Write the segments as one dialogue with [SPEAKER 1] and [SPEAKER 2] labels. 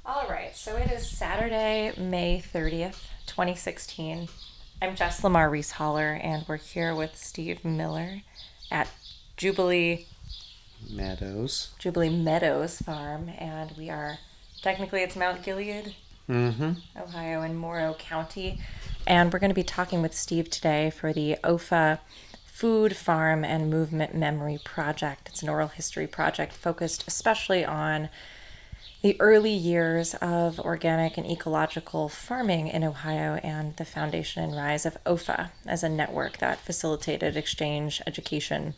[SPEAKER 1] All right, so it is Saturday, May 30th, 2016. I'm Jess Lamar Reece Holler, and we're here with Steve Miller at Jubilee
[SPEAKER 2] Meadows.
[SPEAKER 1] Jubilee Meadows Farm, and we are technically it's Mount Gilead,
[SPEAKER 2] Mm-hmm.
[SPEAKER 1] Ohio, in Morrow County. And we're going to be talking with Steve today for the OFA Food, Farm, and Movement Memory Project. It's an oral history project focused especially on the early years of organic and ecological farming in Ohio and the foundation and rise of OFA as a network that facilitated exchange, education,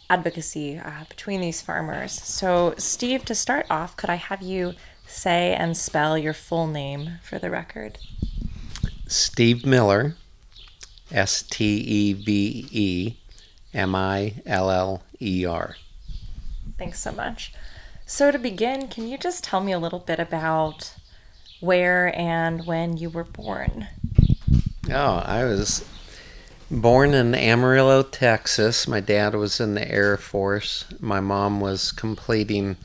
[SPEAKER 1] advocacy between these farmers. So, Steve, to start off, could I have you say and spell your full name for the record?
[SPEAKER 2] Steve Miller, Stevemiller.
[SPEAKER 1] Thanks so much. So, to begin, can you just tell me a little bit about where and when you were born?
[SPEAKER 2] Oh, I was born in Amarillo, Texas. My dad was in the Air Force. My mom was completing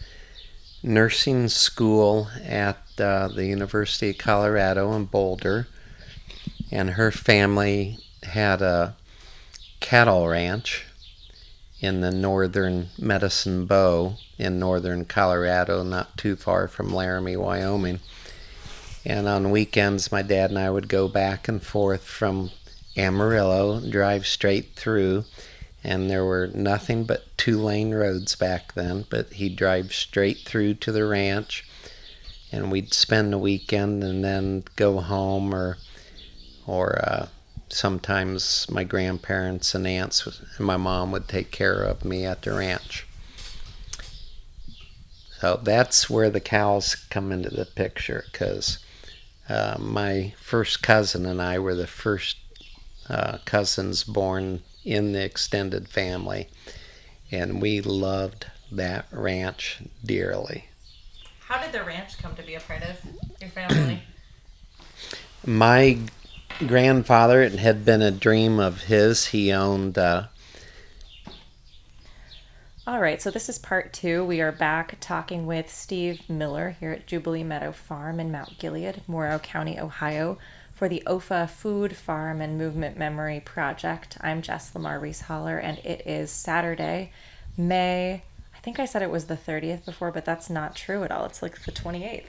[SPEAKER 2] nursing school at the University of Colorado in Boulder. And her family had a cattle ranch in the northern Medicine Bow in northern Colorado, not too far from Laramie, Wyoming. And on weekends, my dad and I would go back and forth from Amarillo, drive straight through, and there were nothing but two-lane roads back then, but he'd drive straight through to the ranch, and we'd spend the weekend and then go home, or sometimes my grandparents and aunts and my mom would take care of me at the ranch. So that's where the cows come into the picture, because my first cousin and I were the first cousins born in the extended family, and we loved that ranch dearly.
[SPEAKER 1] How did the ranch come to be a part of your family?
[SPEAKER 2] My grandfather, it had been a dream of his. He owned
[SPEAKER 1] All right, so this is part two. We are back talking with Steve Miller here at Jubilee Meadow Farm in Mount Gilead, Morrow County, Ohio, for the OFA Food, Farm, and Movement Memory Project. I'm Jess Lamar Reece Holler, and it is Saturday, I think I said it was the 30th before, but that's not true at all. It's like the 28th.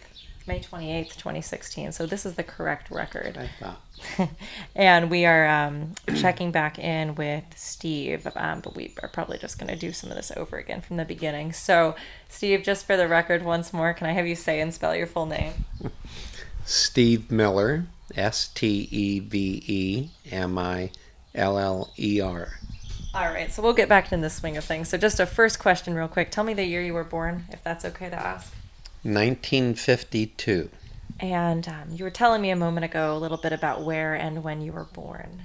[SPEAKER 1] May 28th, 2016. So this is the correct record.
[SPEAKER 2] I thought.
[SPEAKER 1] And we are checking back in with Steve, but we are probably just going to do some of this over again from the beginning. So, Steve, just for the record once more, can I have you say and spell your full name?
[SPEAKER 2] Steve Miller, Stevemiller.
[SPEAKER 1] All right, so we'll get back in the swing of things. So just a first question real quick. Tell me the year you were born, if that's okay to ask.
[SPEAKER 2] 1952.
[SPEAKER 1] And you were telling me a moment ago a little bit about where and when you were born.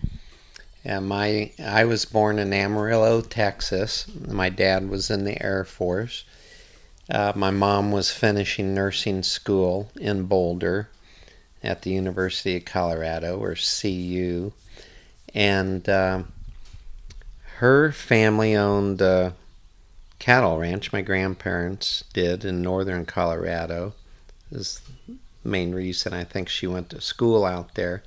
[SPEAKER 2] I was born in Amarillo, Texas. My dad was in the Air Force. My mom was finishing nursing school in Boulder at the University of Colorado, or CU. And her family owned a cattle ranch. My grandparents did in northern Colorado. Is the main reason I think she went to school out there.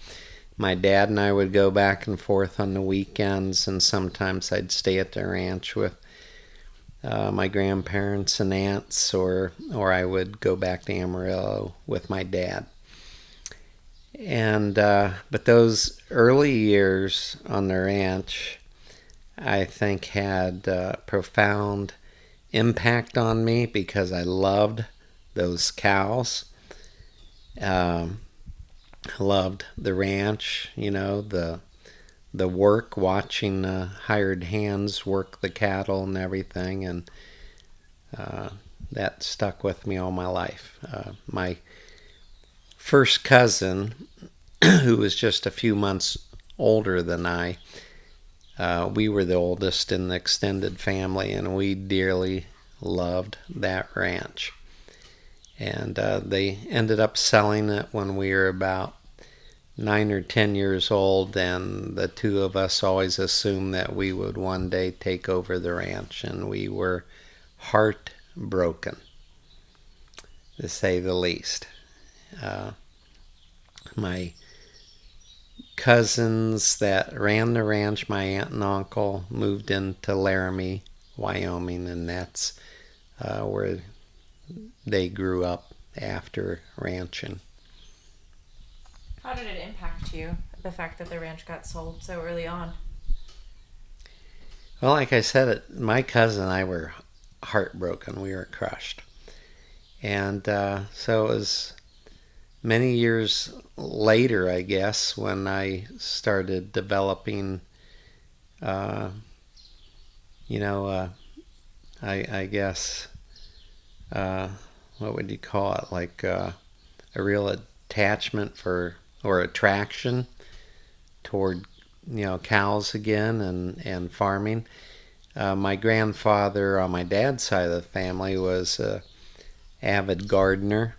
[SPEAKER 2] My dad and I would go back and forth on the weekends, and sometimes I'd stay at the ranch with my grandparents and aunts, or I would go back to Amarillo with my dad. And but those early years on the ranch, I think, had profound impact on me because I loved those cows. Loved the ranch, the work, watching hired hands work the cattle and everything, and that stuck with me all my life. My first cousin, who was just a few months older than I, we were the oldest in the extended family, and we dearly loved that ranch. And they ended up selling it when we were about 9 or 10 years old, and the two of us always assumed that we would one day take over the ranch, and we were heartbroken, to say the least. My cousins that ran the ranch, my aunt and uncle, moved into Laramie, Wyoming, and that's where they grew up after ranching.
[SPEAKER 1] How did it impact you, the fact that the ranch got sold so early on?
[SPEAKER 2] Well, like I said, my cousin and I were heartbroken. We were crushed. And so it was many years later, I guess, when I started developing, uh, you know, I guess, uh, what would you call it? Like a real attachment for or attraction toward cows again and farming. My grandfather on my dad's side of the family was a avid gardener,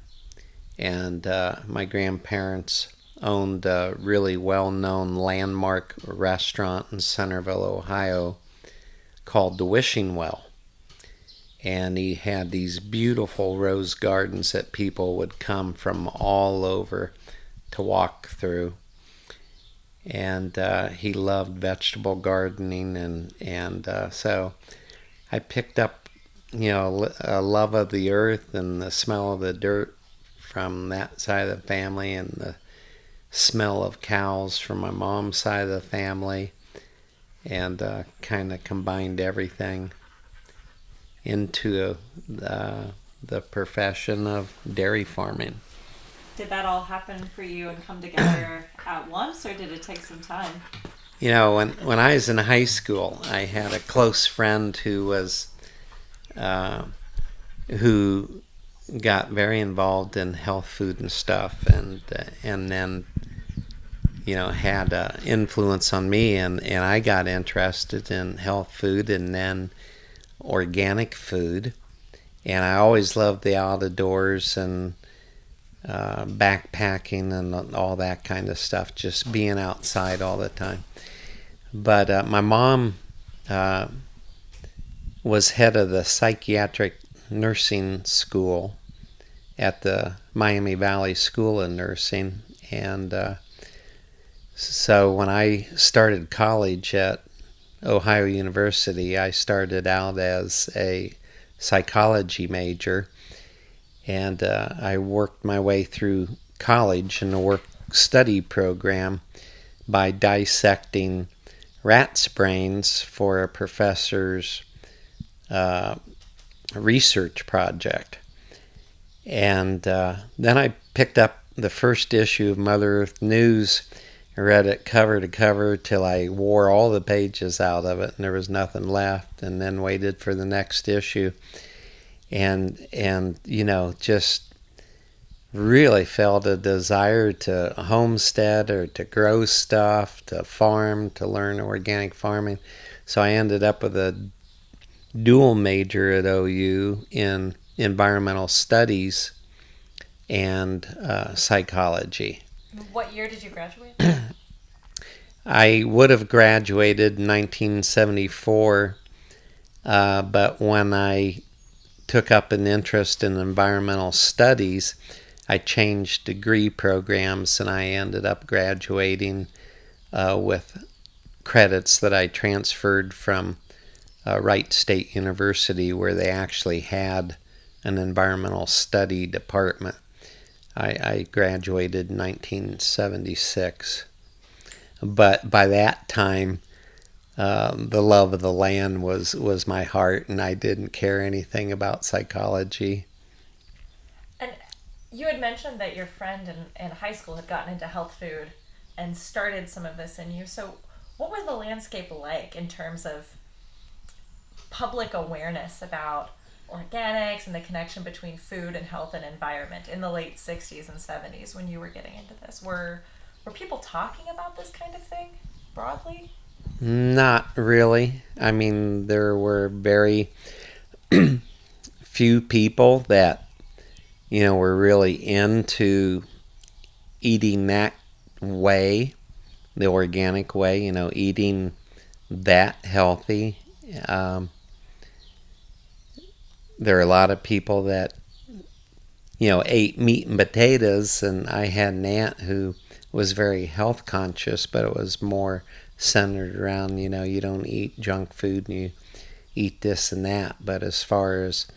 [SPEAKER 2] and my grandparents owned a really well-known landmark restaurant in Centerville, Ohio called the Wishing Well. And he had these beautiful rose gardens that people would come from all over to walk through. And he loved vegetable gardening, and so I picked up, a love of the earth and the smell of the dirt from that side of the family, and the smell of cows from my mom's side of the family, and kind of combined everything into the profession of dairy farming.
[SPEAKER 1] Did that all happen for you and come together at once, or did it take some time?
[SPEAKER 2] When I was in high school, I had a close friend uh, who got very involved in health food and stuff, and then had influence on me, and I got interested in health food and then organic food, and I always loved the outdoors and backpacking and all that kind of stuff, just being outside all the time. But my mom was head of the psychiatric nursing school at the Miami Valley School of Nursing, and so when I started college at Ohio University, I started out as a psychology major, and I worked my way through college in the work-study program by dissecting rats' brains for a professor's research project. And then I picked up the first issue of Mother Earth News, read it cover to cover till I wore all the pages out of it and there was nothing left, and then waited for the next issue, and just really felt a desire to homestead or to grow stuff, to farm, to learn organic farming. So I ended up with a dual major at OU in environmental studies and psychology.
[SPEAKER 1] What year did you graduate?
[SPEAKER 2] I would have graduated in 1974, but when I took up an interest in environmental studies, I changed degree programs, and I ended up graduating with credits that I transferred from Wright State University, where they actually had an environmental study department. I graduated in 1976. But by that time, the love of the land was my heart, and I didn't care anything about psychology.
[SPEAKER 1] And you had mentioned that your friend in high school had gotten into health food and started some of this in you. So, what was the landscape like in terms of public awareness about organics and the connection between food and health and environment in the late 60s and 70s when you were getting into this? Were people talking about this kind of thing broadly?
[SPEAKER 2] Not really. I mean, there were very few people that were really into eating that way, the organic way, eating that healthy. There are a lot of people that ate meat and potatoes, and I had an aunt who was very health conscious, but it was more centered around, you don't eat junk food and you eat this and that. But as far as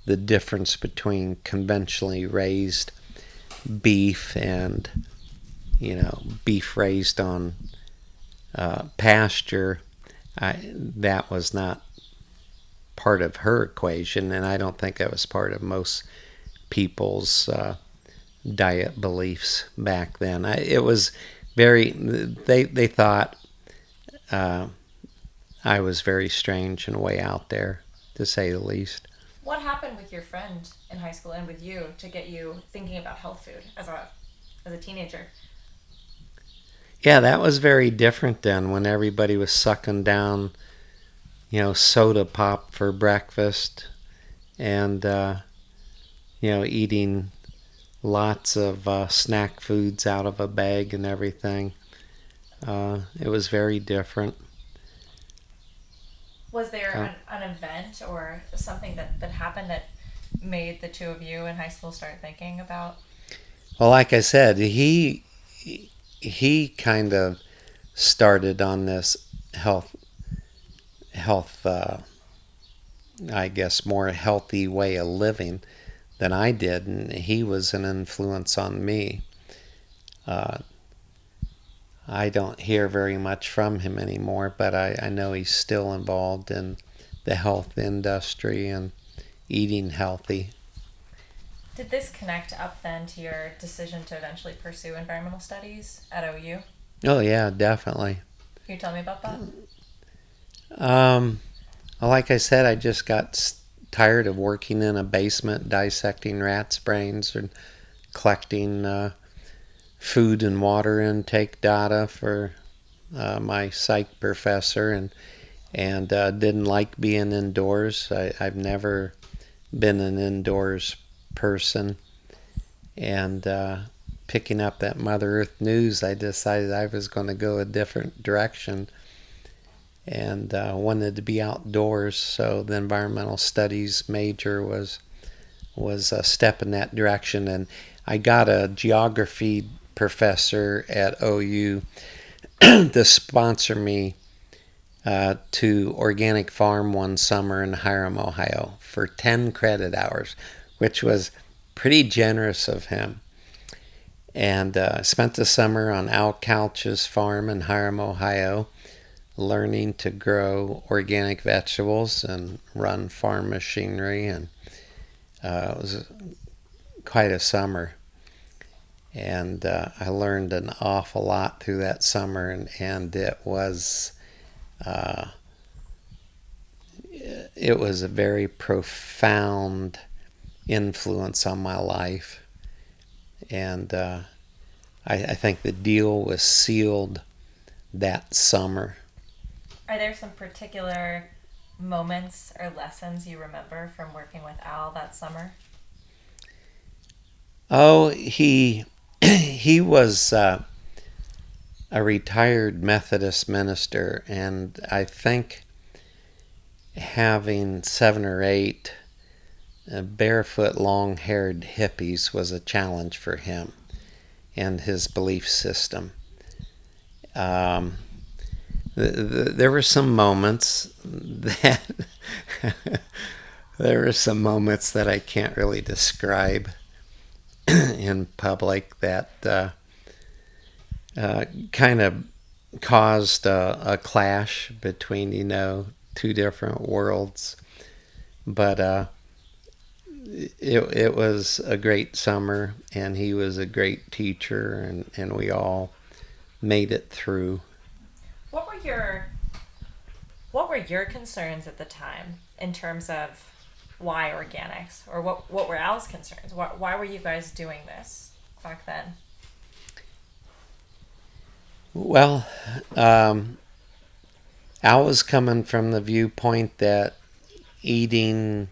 [SPEAKER 2] the difference between conventionally raised beef and, beef raised on pasture, that was not part of her equation, and I don't think that was part of most people's diet beliefs back then. It was very, they thought I was very strange and way out there, to say the least.
[SPEAKER 1] What happened with your friend in high school and with you to get you thinking about health food as a teenager?
[SPEAKER 2] Yeah, that was very different then when everybody was sucking down, soda pop for breakfast and, eating lots of snack foods out of a bag and everything. It was very different.
[SPEAKER 1] Was there an event or something that happened that made the two of you in high school start thinking about?
[SPEAKER 2] Well, like I said, he kind of started on this health, I guess, more healthy way of living than I did, and he was an influence on me. Uh, I don't hear very much from him anymore, but I know he's still involved in the health industry and eating healthy.
[SPEAKER 1] Did this connect up then to your decision to eventually pursue environmental studies at OU?
[SPEAKER 2] Oh yeah, definitely.
[SPEAKER 1] Can you tell me about that?
[SPEAKER 2] Um, like I said, I just got tired of working in a basement dissecting rats' brains and collecting food and water intake data for my psych professor, and didn't like being indoors. I've never been an indoors person, and picking up that Mother Earth news, I decided I was going to go a different direction and wanted to be outdoors. So the environmental studies major was a step in that direction, and I got a geography professor at OU to sponsor me to organic farm one summer in Hiram, Ohio for 10 credit hours, which was pretty generous of him. And spent the summer on l.r.h.'s farm in Hiram, Ohio, learning to grow organic vegetables and run farm machinery. And it was quite a summer. And I learned an awful lot through that summer, and uh, it was a very profound influence on my life. And I think the deal was sealed that summer.
[SPEAKER 1] Are there some particular moments or lessons you remember from working with Al that summer?
[SPEAKER 2] Oh, he was a retired Methodist minister, and I think having 7 or 8 barefoot, long-haired hippies was a challenge for him and his belief system. Um, there were some moments that there were some moments that I can't really describe in public that kind of caused a clash between two different worlds. But it was a great summer, and he was a great teacher, and we all made it through.
[SPEAKER 1] What were your what were your concerns at the time in terms of why organics, or what were Al's concerns? Why were you guys doing this back then?
[SPEAKER 2] Well, um, I was coming from the viewpoint that eating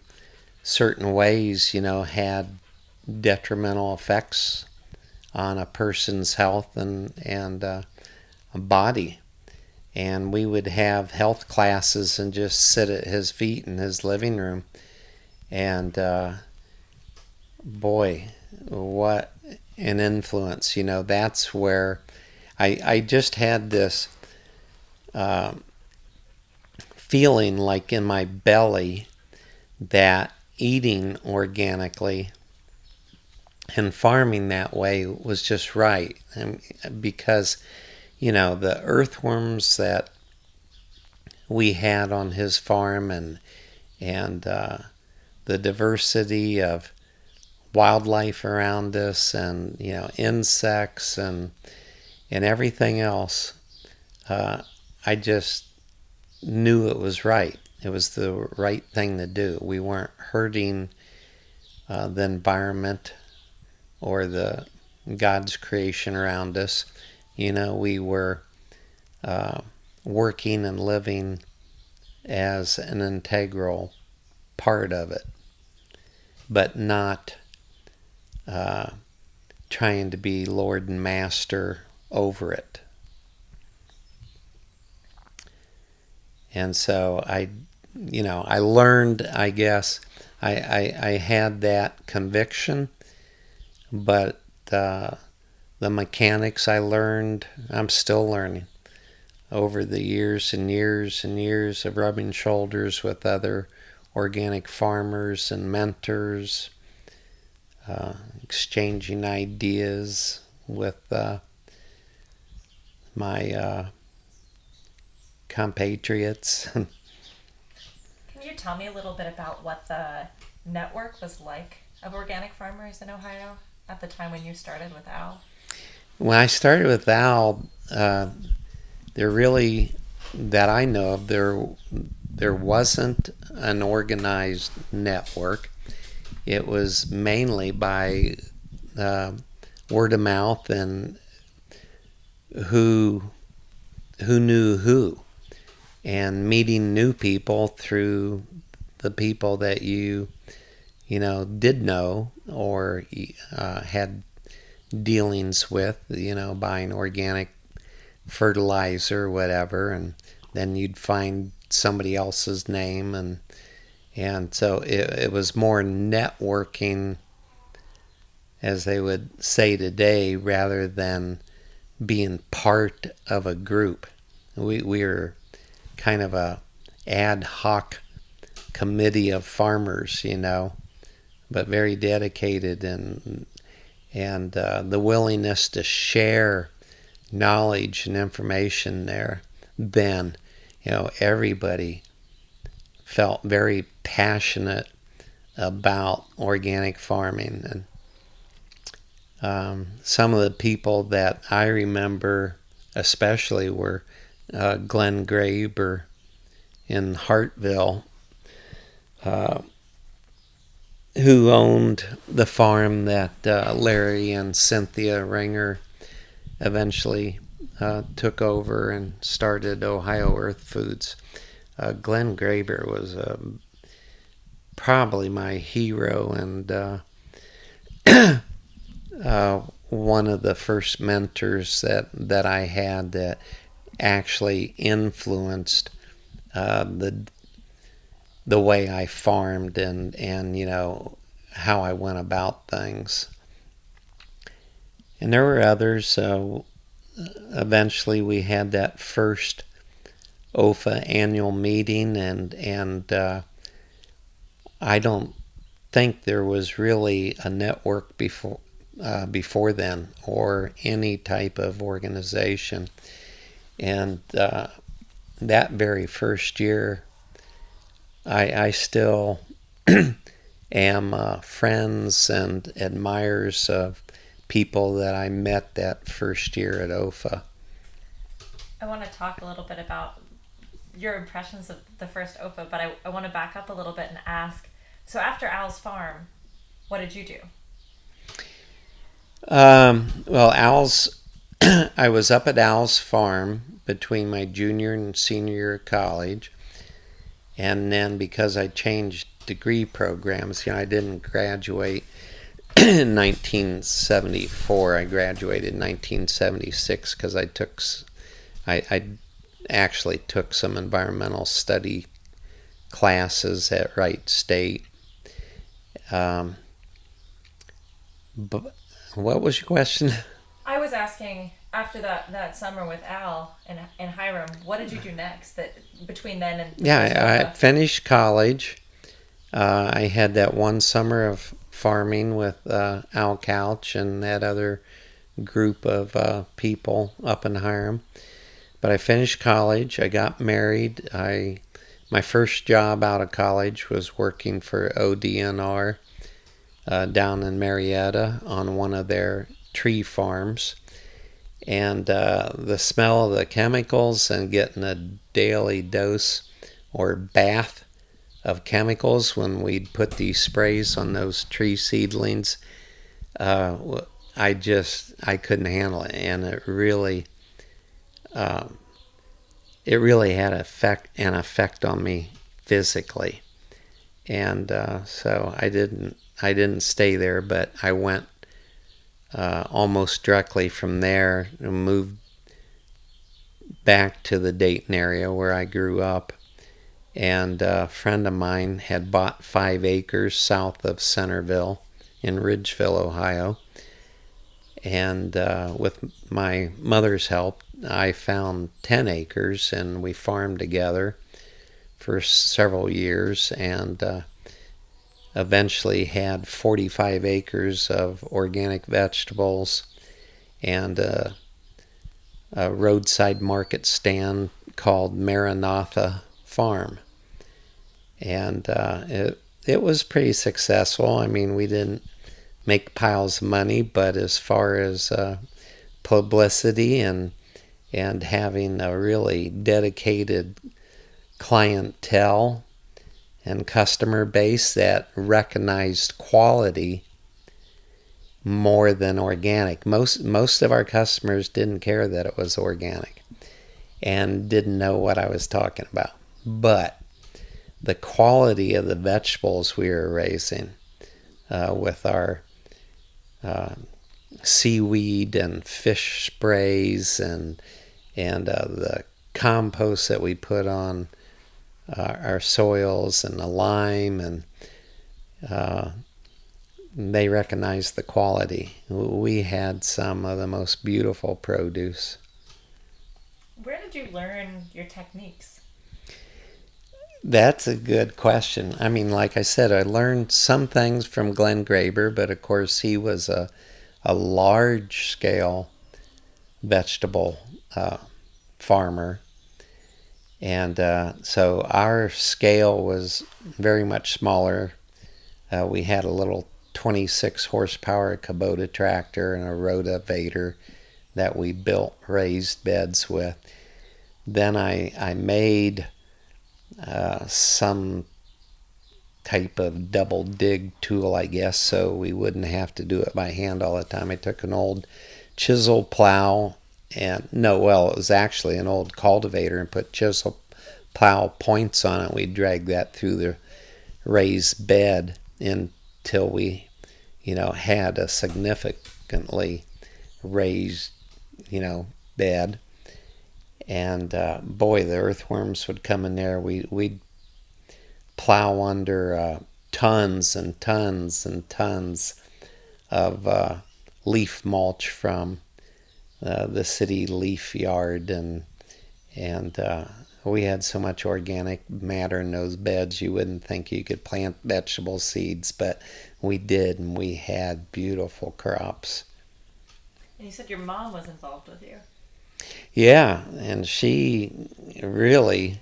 [SPEAKER 2] certain ways, had detrimental effects on a person's health and a body. And we would have health classes and just sit at his feet in his living room. And boy, what an influence. That's where I just had this uh, feeling like in my belly that eating organically and farming that way was just right. And because, the earthworms that we had on his farm and the diversity of wildlife around us and, insects and everything else, I just knew it was right. It was the right thing to do. We weren't hurting the environment or the God's creation around us. We were working and living as an integral part of it, but not trying to be Lord and Master over it. And so I learned, I guess, I had that conviction, but the mechanics I learned, I'm still learning over the years and years and years of rubbing shoulders with other organic farmers and mentors, exchanging ideas with my compatriots.
[SPEAKER 1] Can you tell me a little bit about what the network was like of organic farmers in Ohio at the time when you started with Al?
[SPEAKER 2] When I started with Al, there really, that I know of, there wasn't an organized network. It was mainly by word of mouth and who knew who, and meeting new people through the people that you did know or had dealings with, buying organic fertilizer or whatever, and then you'd find somebody else's name, and so it was more networking, as they would say today, rather than being part of a group. We were kind of a ad hoc committee of farmers, but very dedicated, and the willingness to share knowledge and information there. Then, everybody felt very passionate about organic farming, and some of the people that I remember especially were Glenn Graber in Hartville, who owned the farm that Larry and Cynthia Ringer eventually took over and started Ohio Earth Foods. Glenn Graber was probably my hero and one of the first mentors that I had that actually influenced the way I farmed and how I went about things. And there were others. Eventually, we had that first OFA annual meeting, and I don't think there was really a network before then, or any type of organization. And that very first year, I still am friends and admirers of people that I met that first year at OFA.
[SPEAKER 1] I want to talk a little bit about your impressions of the first OFA, but I want to back up a little bit and ask, so after Al's farm, what did you do?
[SPEAKER 2] Well, I was up at Al's farm between my junior and senior year of college. And then because I changed degree programs, I didn't graduate in 1974. I graduated in 1976 because I actually took some environmental study classes at Wright State. But what was your question?
[SPEAKER 1] I was asking after that summer with Al and Hiram, what did you do next? That between then and the first
[SPEAKER 2] Yeah, I
[SPEAKER 1] OFA?
[SPEAKER 2] finished college. I had that one summer of farming with Al Couch and that other group of people up in Hiram. But I finished college. I got married. My first job out of college was working for ODNR down in Marietta on one of their tree farms. And the smell of the chemicals and getting a daily dose or bath of chemicals when we'd put these sprays on those tree seedlings, uh, I couldn't handle it, and uh, it really had an effect on me physically, and so I didn't stay there, but I went almost directly from there and moved back to the Dayton area where I grew up. And a friend of mine had bought 5 acres south of Centerville in Ridgeville, Ohio. And with my mother's help, I found 10 acres and we farmed together for several years and eventually had 45 acres of organic vegetables and a roadside market stand called Maranatha Farm. And it was pretty successful. I mean, we didn't make piles of money, but as far as publicity and having a really dedicated clientele and customer base that recognized quality more than organic. Most of our customers didn't care that it was organic and didn't know what I was talking about. But the quality of the vegetables we were raising with our seaweed and fish sprays and the compost that we put on our soils and the lime, and they recognized the quality. We had some of the most beautiful produce.
[SPEAKER 1] Where did you learn your techniques?
[SPEAKER 2] That's a good question. I mean, like I said, I learned some things from Glenn Graber, but of course he was a large scale vegetable farmer. And so our scale was very much smaller. We had a little 26 horsepower Kubota tractor and a rotavator that we built raised beds with. Then I made some type of double dig tool, I guess, so we wouldn't have to do it by hand all the time. I took an old chisel plow and no, well, it was actually an old cultivator and put chisel plow points on it. We dragged that through the raised bed until we, had a significantly raised, bed. And boy, the earthworms would come in there. We'd plow under tons and tons and tons of leaf mulch from the city leaf yard, and we had so much organic matter in those beds you wouldn't think you could plant vegetable seeds, but we did, and we had beautiful crops.
[SPEAKER 1] And you said your mom was involved with you.
[SPEAKER 2] Yeah, and she really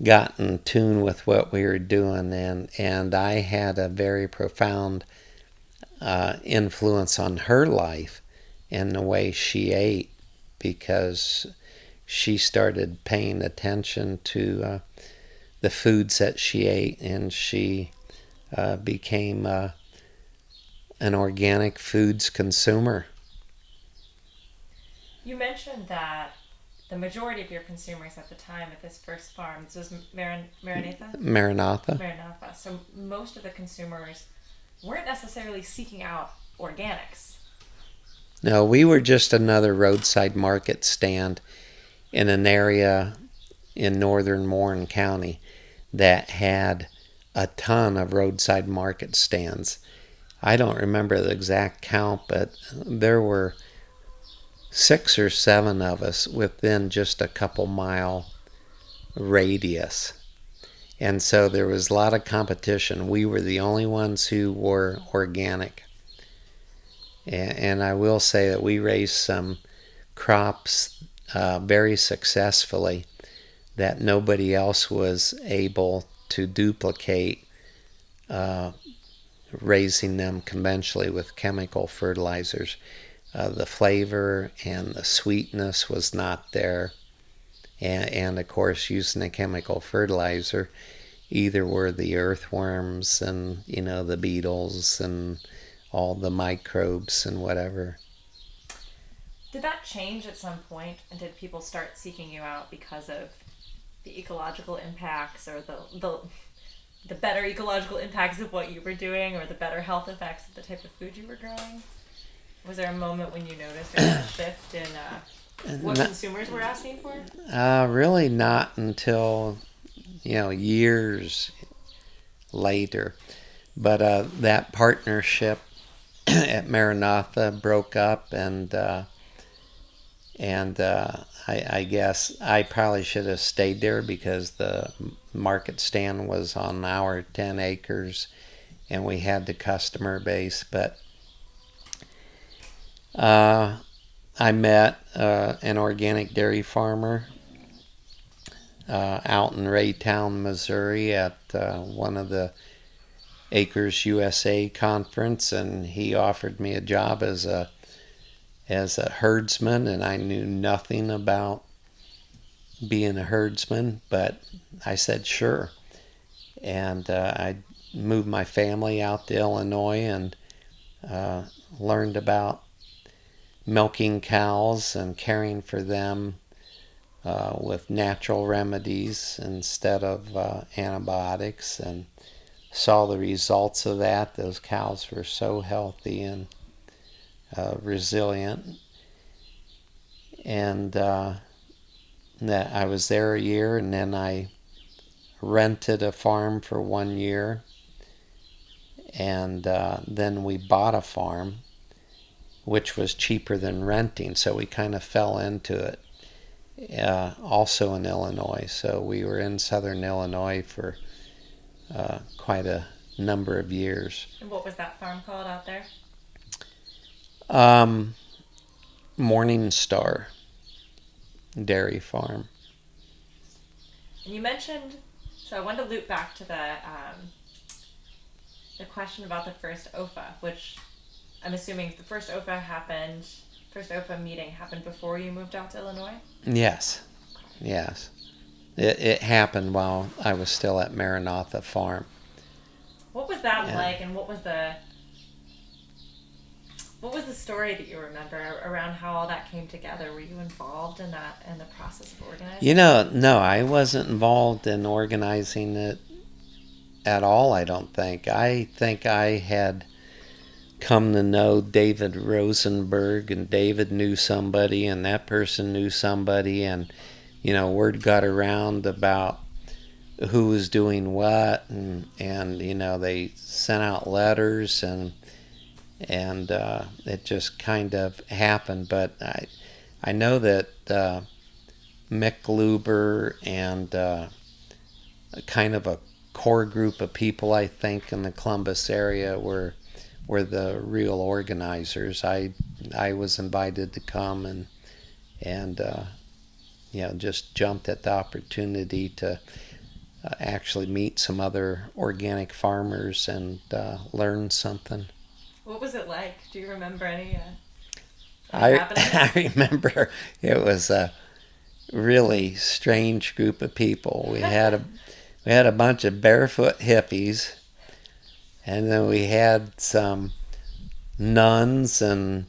[SPEAKER 2] got in tune with what we were doing, and I had a very profound influence on her life and the way she ate, because she started paying attention to the foods that she ate, and she became an organic foods consumer.
[SPEAKER 1] You mentioned that the majority of your consumers at the time at this first farm, this was Maranatha?
[SPEAKER 2] Maranatha.
[SPEAKER 1] Maranatha. So most of the consumers weren't necessarily seeking out organics.
[SPEAKER 2] No, we were just another roadside market stand in an area in northern Morrow County that had a ton of roadside market stands. I don't remember the exact count, but there were 6 or 7 of us within just a couple mile radius. And so there was a lot of competition. We were the only ones who were organic. And I will say that we raised some crops very successfully that nobody else was able to duplicate, raising them conventionally with chemical fertilizers. The flavor and the sweetness was not there. And of course, using a chemical fertilizer, either were the earthworms and, the beetles and all the microbes and whatever.
[SPEAKER 1] Did that change at some point, and did people start seeking you out because of the ecological impacts, or the better ecological impacts of what you were doing, or the better health effects of the type of food you were growing? Was there a moment when you noticed there was a shift in what consumers were asking for?
[SPEAKER 2] Really not until, years later. But that partnership at Maranatha broke up, and I guess I probably should have stayed there because the market stand was on our 10 acres and we had the customer base. But I met an organic dairy farmer out in Raytown, Missouri at one of the Acres USA conference, and he offered me a job as a herdsman, and I knew nothing about being a herdsman, but I said sure. And I moved my family out to Illinois and learned about milking cows and caring for them with natural remedies instead of antibiotics, and saw the results of that. Those cows were so healthy and resilient. And that I was there a year, and then I rented a farm for 1 year, and then we bought a farm, which was cheaper than renting, so we kind of fell into it. Also in Illinois, so we were in southern Illinois for quite a number of years.
[SPEAKER 1] And what was that farm called out there?
[SPEAKER 2] Morning Star Dairy Farm.
[SPEAKER 1] And you mentioned, so I wanted to loop back to the question about the first OFA, which I'm assuming the first OFA meeting happened before you moved out to Illinois?
[SPEAKER 2] Yes. It happened while I was still at Maranatha Farm.
[SPEAKER 1] What was that like, and what was the story that you remember around how all that came together? Were you involved in that, in the process of organizing?
[SPEAKER 2] No, I wasn't involved in organizing it at all, I don't think. I think I had come to know David Rosenberg, and David knew somebody, and that person knew somebody, and word got around about who was doing what, and they sent out letters, and it just kind of happened. But I know that Mick Luber and kind of a core group of people, I think, in the Columbus area were the real organizers. I was invited to come and just jumped at the opportunity to actually meet some other organic farmers and learn something.
[SPEAKER 1] What was it like? Do you remember any happenings?
[SPEAKER 2] I remember it was a really strange group of people. We had a bunch of barefoot hippies, and then we had some nuns and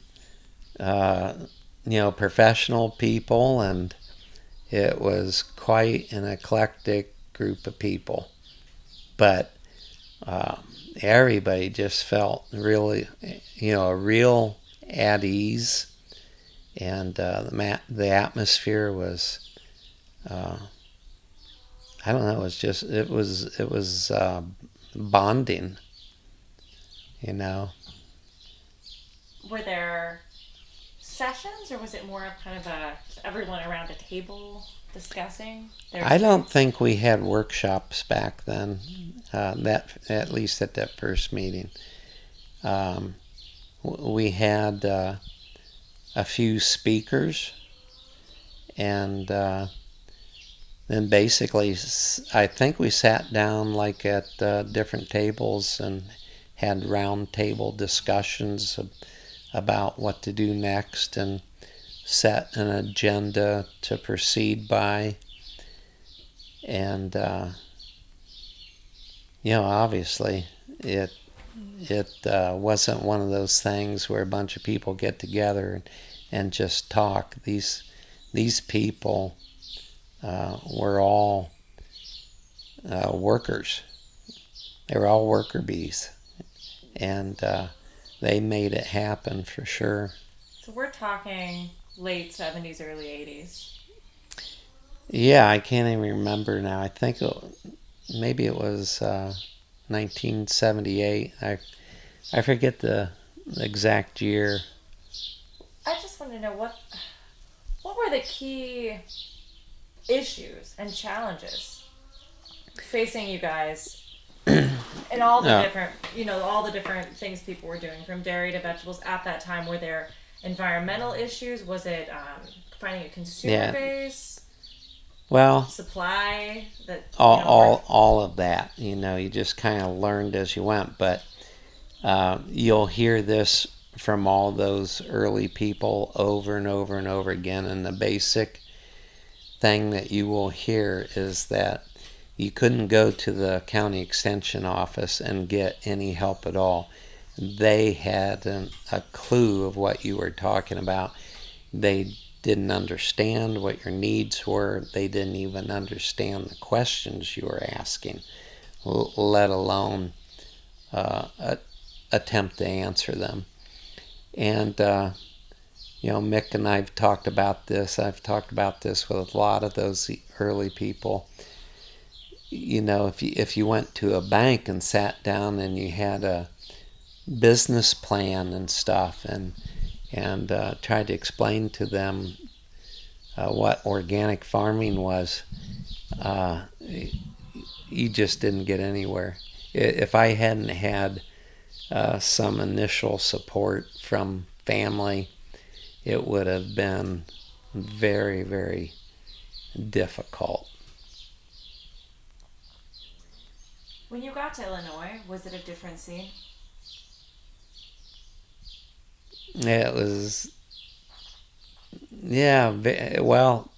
[SPEAKER 2] professional people, and it was quite an eclectic group of people. But everybody just felt really, real at ease, and the atmosphere was, I don't know, it was bonding,
[SPEAKER 1] were there sessions, or was it more of kind of a just everyone around a table discussing their
[SPEAKER 2] I don't
[SPEAKER 1] experience?
[SPEAKER 2] think we had workshops back then. That at least at that first meeting, um, we had a few speakers, and then basically, I think we sat down like at different tables and had round table discussions about what to do next and set an agenda to proceed by. And obviously, it wasn't one of those things where a bunch of people get together and just talk. These people were all workers. They were all worker bees, and they made it happen for sure.
[SPEAKER 1] So we're talking late 70s, early 80s.
[SPEAKER 2] Yeah, I can't even remember now. I think maybe it was 1978. I forget the exact year.
[SPEAKER 1] I just want to know what were the key issues and challenges facing you guys and all the
[SPEAKER 2] No,
[SPEAKER 1] different, all the different things people were doing from dairy to vegetables at that time. Were there environmental issues? Was it finding a consumer
[SPEAKER 2] yeah.
[SPEAKER 1] base,
[SPEAKER 2] Well,
[SPEAKER 1] supply that,
[SPEAKER 2] all of that. You just kind of learned as you went. But you'll hear this from all those early people over and over and over again. And the basic thing that you will hear is that you couldn't go to the county extension office and get any help at all. They had a clue of what you were talking about. They didn't understand what your needs were. They didn't even understand the questions you were asking, let alone attempt to answer them. And Mick and I've talked about this. I've talked about this with a lot of those early people. If you went to a bank and sat down and you had a business plan and stuff, and tried to explain to them what organic farming was, you just didn't get anywhere. If I hadn't had some initial support from family, it would have been very, very difficult.
[SPEAKER 1] when you got to Illinois, was it a different scene?
[SPEAKER 2] It was, yeah, well,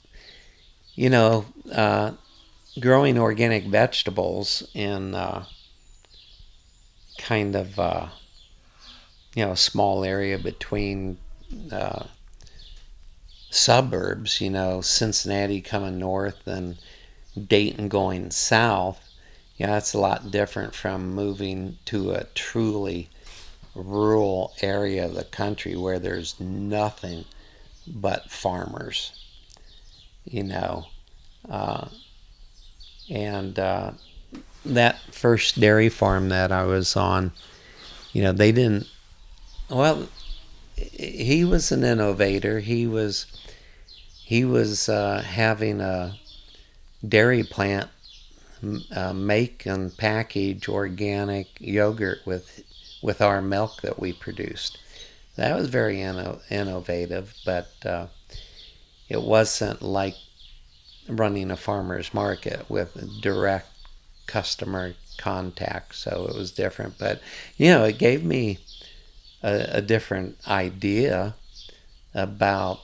[SPEAKER 2] you know, uh, growing organic vegetables in kind of a small area between uh, suburbs, Cincinnati coming north and Dayton going south, that's a lot different from moving to a truly rural area of the country where there's nothing but farmers, you know. Uh, and that first dairy farm that I was on, they didn't, well, he was an innovator. He was having a dairy plant make and package organic yogurt with our milk that we produced. That was very innovative, but it wasn't like running a farmer's market with direct customer contact, so it was different. But it gave me a different idea about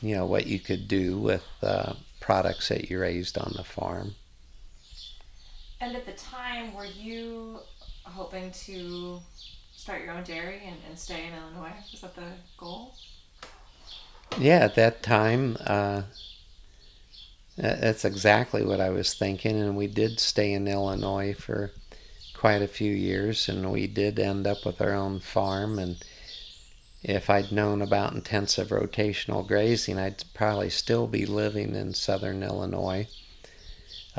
[SPEAKER 2] what you could do with products that you raised on the farm.
[SPEAKER 1] And at the time, were you hoping to start your own dairy and stay in Illinois? Was that the goal?
[SPEAKER 2] Yeah, at that time, that's exactly what I was thinking, and we did stay in Illinois for quite a few years, and we did end up with our own farm. And if I'd known about intensive rotational grazing, I'd probably still be living in southern Illinois,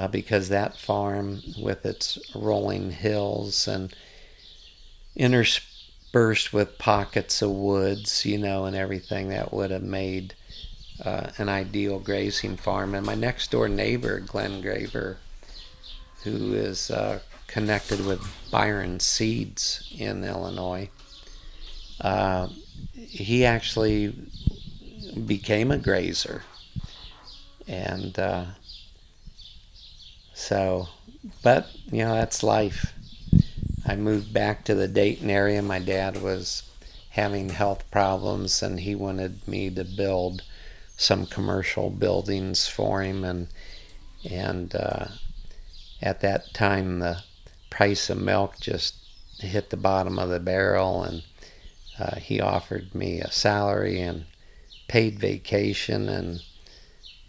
[SPEAKER 2] because that farm, with its rolling hills and interspersed with pockets of woods, and everything that would have made an ideal grazing farm. And my next door neighbor, Glenn Graver, who is connected with Byron Seeds in Illinois, he actually became a grazer. And so, but, that's life. I moved back to the Dayton area. My dad was having health problems, and he wanted me to build some commercial buildings for him. And at that time, the price of milk just hit the bottom of the barrel, and he offered me a salary and paid vacation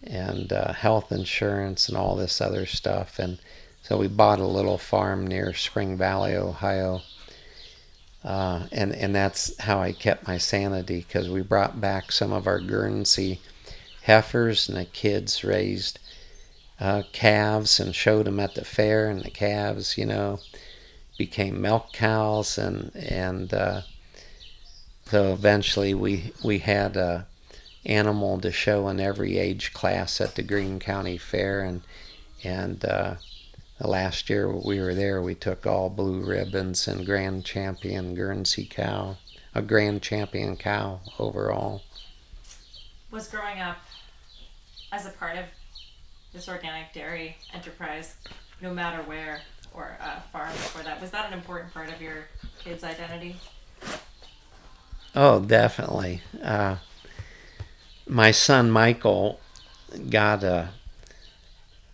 [SPEAKER 2] and health insurance and all this other stuff. And so we bought a little farm near Spring Valley, Ohio. And that's how I kept my sanity, because we brought back some of our Guernsey heifers, and the kids raised calves and showed them at the fair, and the calves, became milk cows, and so eventually we had a animal to show in every age class at the Greene County Fair, and the last year we were there, we took all blue ribbons and grand champion Guernsey cow, a grand champion cow overall.
[SPEAKER 1] Was growing up as a part of this organic dairy enterprise, no matter where, or farm before that, was that an important part of your kids' identity?
[SPEAKER 2] Oh, definitely. My son Michael got a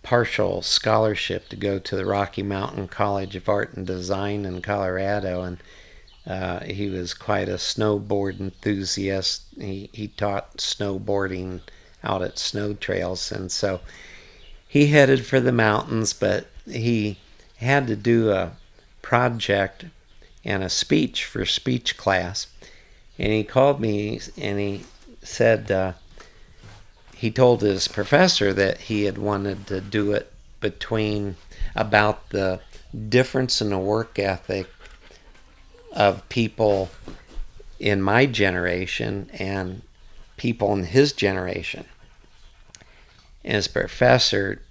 [SPEAKER 2] partial scholarship to go to the Rocky Mountain College of Art and Design in Colorado, and he was quite a snowboard enthusiast. He taught snowboarding out at snow trails, and so he headed for the mountains, but he had to do a project and a speech for speech class. And he called me and he said he told his professor that he had wanted to do it about the difference in the work ethic of people in my generation and people in his generation. And his professor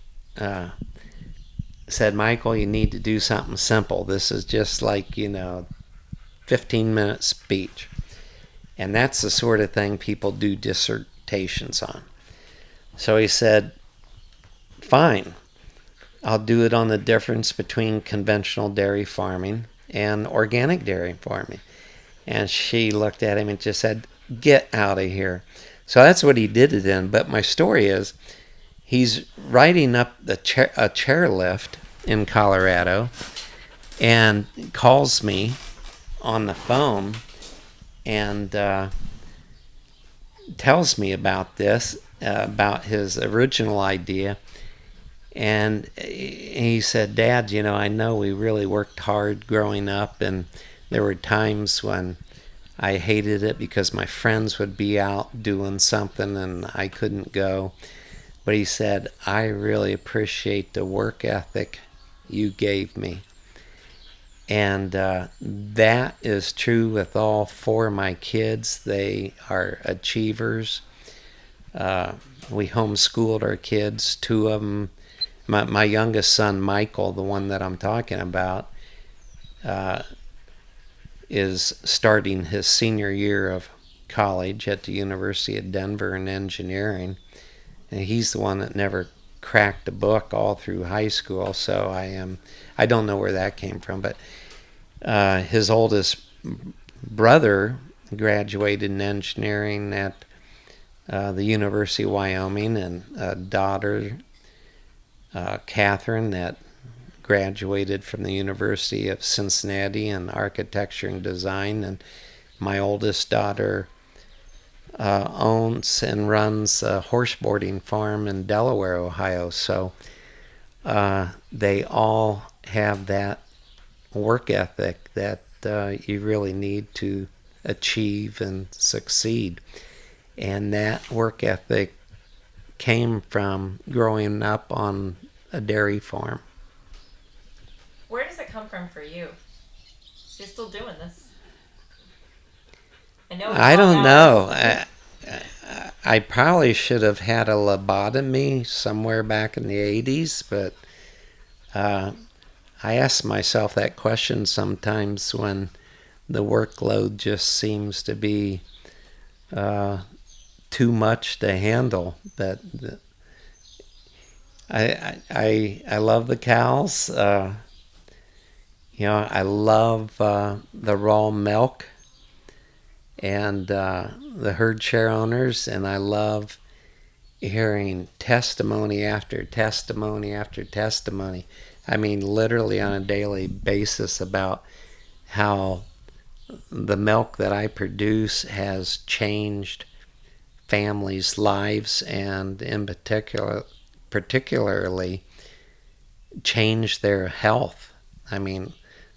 [SPEAKER 2] said, Michael, you need to do something simple. This is just like, 15-minute speech. And that's the sort of thing people do dissertations on. So he said, fine, I'll do it on the difference between conventional dairy farming and organic dairy farming. And she looked at him and just said, get out of here. So that's what he did it in. But my story is, he's riding up a chairlift in Colorado and calls me on the phone and tells me about this, about his original idea. And he said, Dad, I know we really worked hard growing up, and there were times when I hated it because my friends would be out doing something and I couldn't go. But he said, I really appreciate the work ethic you gave me. And that is true with all four of my kids. They are achievers. We homeschooled our kids. Two of them, my youngest son, Michael, the one that I'm talking about, is starting his senior year of college at the University of Denver in engineering. And he's the one that never cracked a book all through high school, so I don't know where that came from, but his oldest brother graduated in engineering at the University of Wyoming, and a daughter, Catherine, that graduated from the University of Cincinnati in architecture and design, and my oldest daughter owns and runs a horseboarding farm in Delaware, Ohio. So they all have that work ethic that you really need to achieve and succeed. And that work ethic came from growing up on a dairy farm.
[SPEAKER 1] Where does it come from for you? You're still doing this. I know it's
[SPEAKER 2] I
[SPEAKER 1] long
[SPEAKER 2] don't know.
[SPEAKER 1] hours.
[SPEAKER 2] I probably should have had a lobotomy somewhere back in the 80s, but uh, I ask myself that question sometimes when the workload just seems to be uh, too much to handle. But I love the cows. I love the raw milk and the herd share owners, and I love hearing testimony after testimony after testimony. I mean, literally on a daily basis about how the milk that I produce has changed families' lives, and in particularly changed their health. I mean,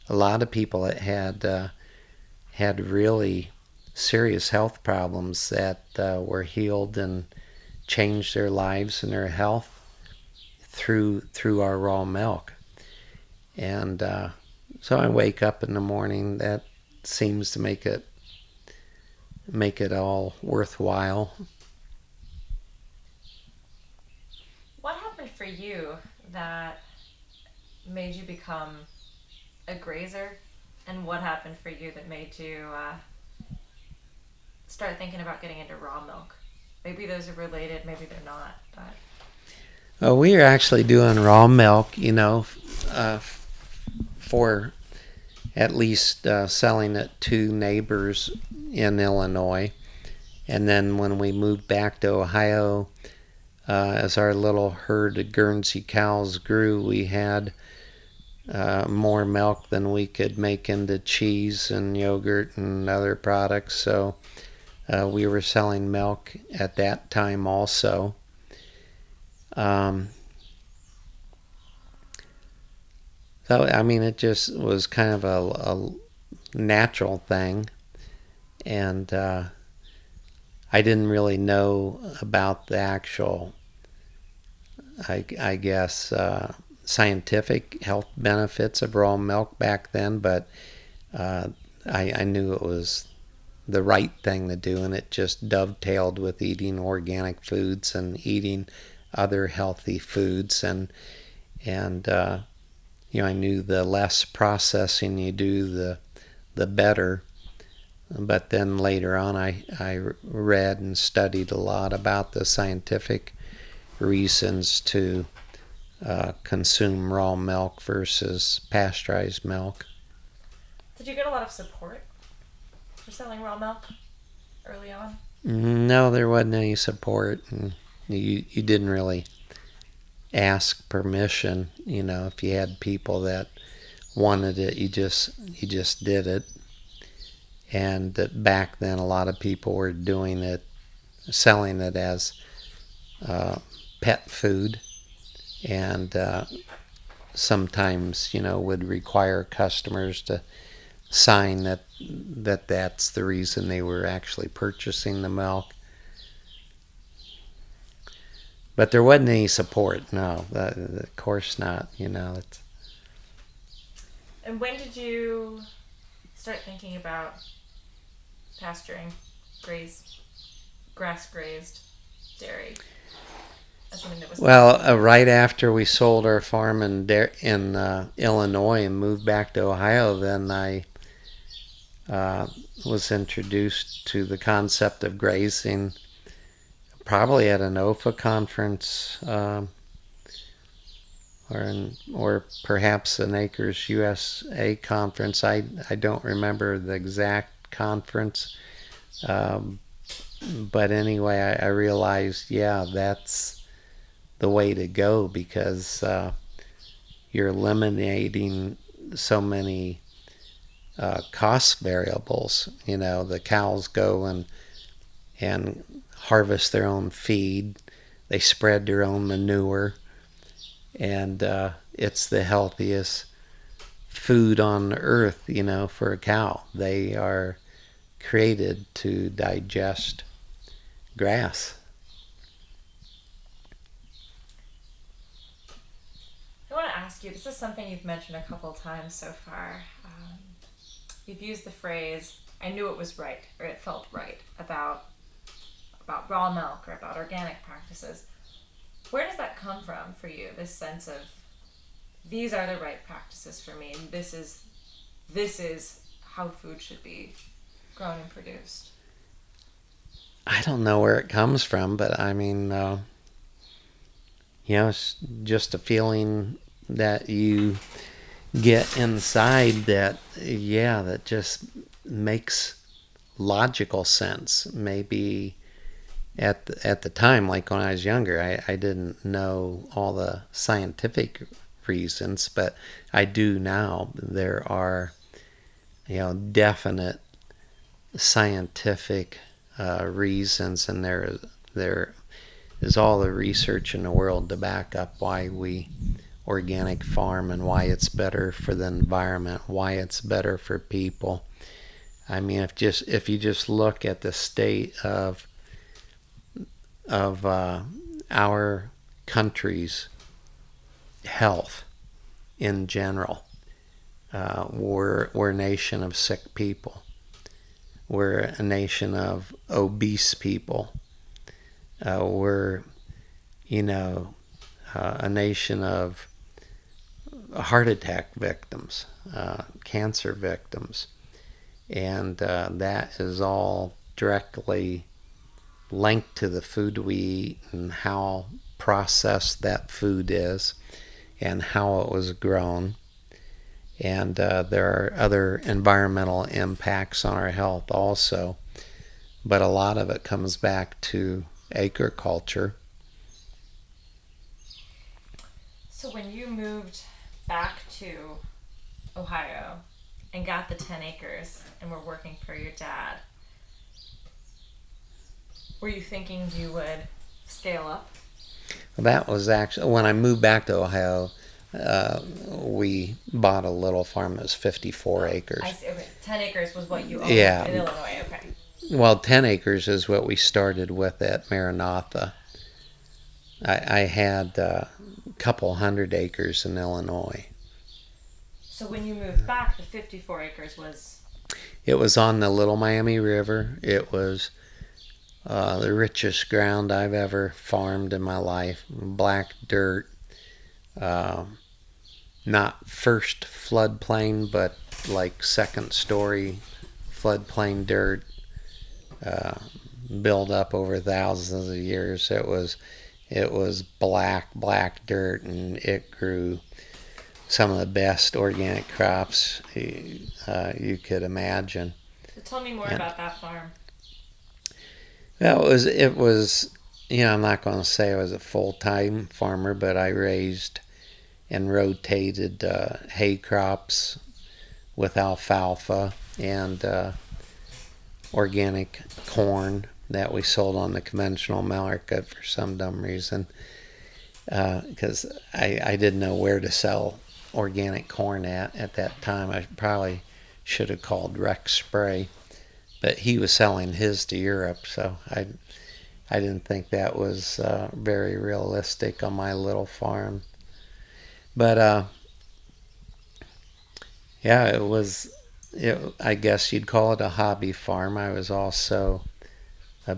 [SPEAKER 2] a lot of people that had really serious health problems that were healed and changed their lives and their health through our raw milk. And so I wake up in the morning. That seems to make it all worthwhile.
[SPEAKER 1] What happened for you that made you become a grazer, and what happened for you that made you start thinking about getting into raw milk? Maybe those are related, maybe they're not. But
[SPEAKER 2] We are actually doing raw milk, for at least selling it to neighbors in Illinois. And then when we moved back to Ohio, as our little herd of Guernsey cows grew, we had more milk than we could make into cheese and yogurt and other products. So we were selling milk at that time also. Um, so, I mean, it just was kind of a natural thing. And I didn't really know about the actual, I guess, scientific health benefits of raw milk back then, but uh, I knew it was the right thing to do, and it just dovetailed with eating organic foods and eating other healthy foods, and I knew the less processing you do, the better. But then later on, I read and studied a lot about the scientific reasons to consume raw milk versus pasteurized milk.
[SPEAKER 1] did you get a lot of support for selling raw milk early on?
[SPEAKER 2] No, there wasn't any support, and you didn't really ask permission. If you had people that wanted it, you just did it. And that back then, a lot of people were doing it, selling it as uh, pet food, and sometimes would require customers to sign that's the reason they were actually purchasing the milk. But there wasn't any support. No, of course not. It's
[SPEAKER 1] And when did you start thinking about pasturing, graze, grass grazed dairy as something that was
[SPEAKER 2] well,
[SPEAKER 1] possible?
[SPEAKER 2] right after we sold our farm in Illinois and moved back to Ohio, then I uh, was introduced to the concept of grazing, probably at an OFA conference, or perhaps an Acres USA conference. I don't remember the exact conference, um, but anyway, I realized, yeah, that's the way to go, because you're eliminating so many cost variables. The cows go and harvest their own feed. They spread their own manure, and it's the healthiest food on earth, for a cow. They are created to digest grass.
[SPEAKER 1] I want to ask you, this is something you've mentioned a couple times so far. You've used the phrase I knew it was right, or it felt right about raw milk or about organic practices. Where does that come from for you? This sense of these are the right practices for me, and this is how food should be grown and produced.
[SPEAKER 2] I don't know where it comes from, but I mean, it's just a feeling that you get inside that, yeah, that just makes logical sense. Maybe at the time, like when I was younger, I didn't know all the scientific reasons, but I do now. There are, definite scientific reasons, and there is all the research in the world to back up why we organic farm and why it's better for the environment, why it's better for people. I mean, if you just look at the state of our country's health in general, we're a nation of sick people. We're a nation of obese people. We're, a nation of heart attack victims, cancer victims. And that is all directly linked to the food we eat and how processed that food is and how it was grown. And there are other environmental impacts on our health also. But a lot of it comes back to agriculture.
[SPEAKER 1] So when you moved back to Ohio and got the 10 acres and were working for your dad, were you thinking you would scale up?
[SPEAKER 2] That was actually when I moved back to Ohio. We bought a little farm that was 54 acres.
[SPEAKER 1] I see. Okay, 10 acres was what you owned
[SPEAKER 2] Yeah.
[SPEAKER 1] in Illinois. Okay.
[SPEAKER 2] Well, 10 acres is what we started with at Maranatha. I had a couple hundred acres in Illinois.
[SPEAKER 1] So when you moved back, the 54 acres was...
[SPEAKER 2] It was on the Little Miami River. It was the richest ground I've ever farmed in my life. Black dirt. Not first floodplain, but like second story floodplain dirt. Built up over thousands of years. It was black dirt, and it grew some of the best organic crops you could imagine.
[SPEAKER 1] So tell me more about that farm.
[SPEAKER 2] It was I'm not going to say I was a full-time farmer, but I raised and rotated hay crops with alfalfa and organic corn that we sold on the conventional market for some dumb reason, because I didn't know where to sell organic corn at that time. I probably should have called Rex Spray, but he was selling his to Europe, so I didn't think that was very realistic on my little farm. But yeah, I guess you'd call it a hobby farm. I was also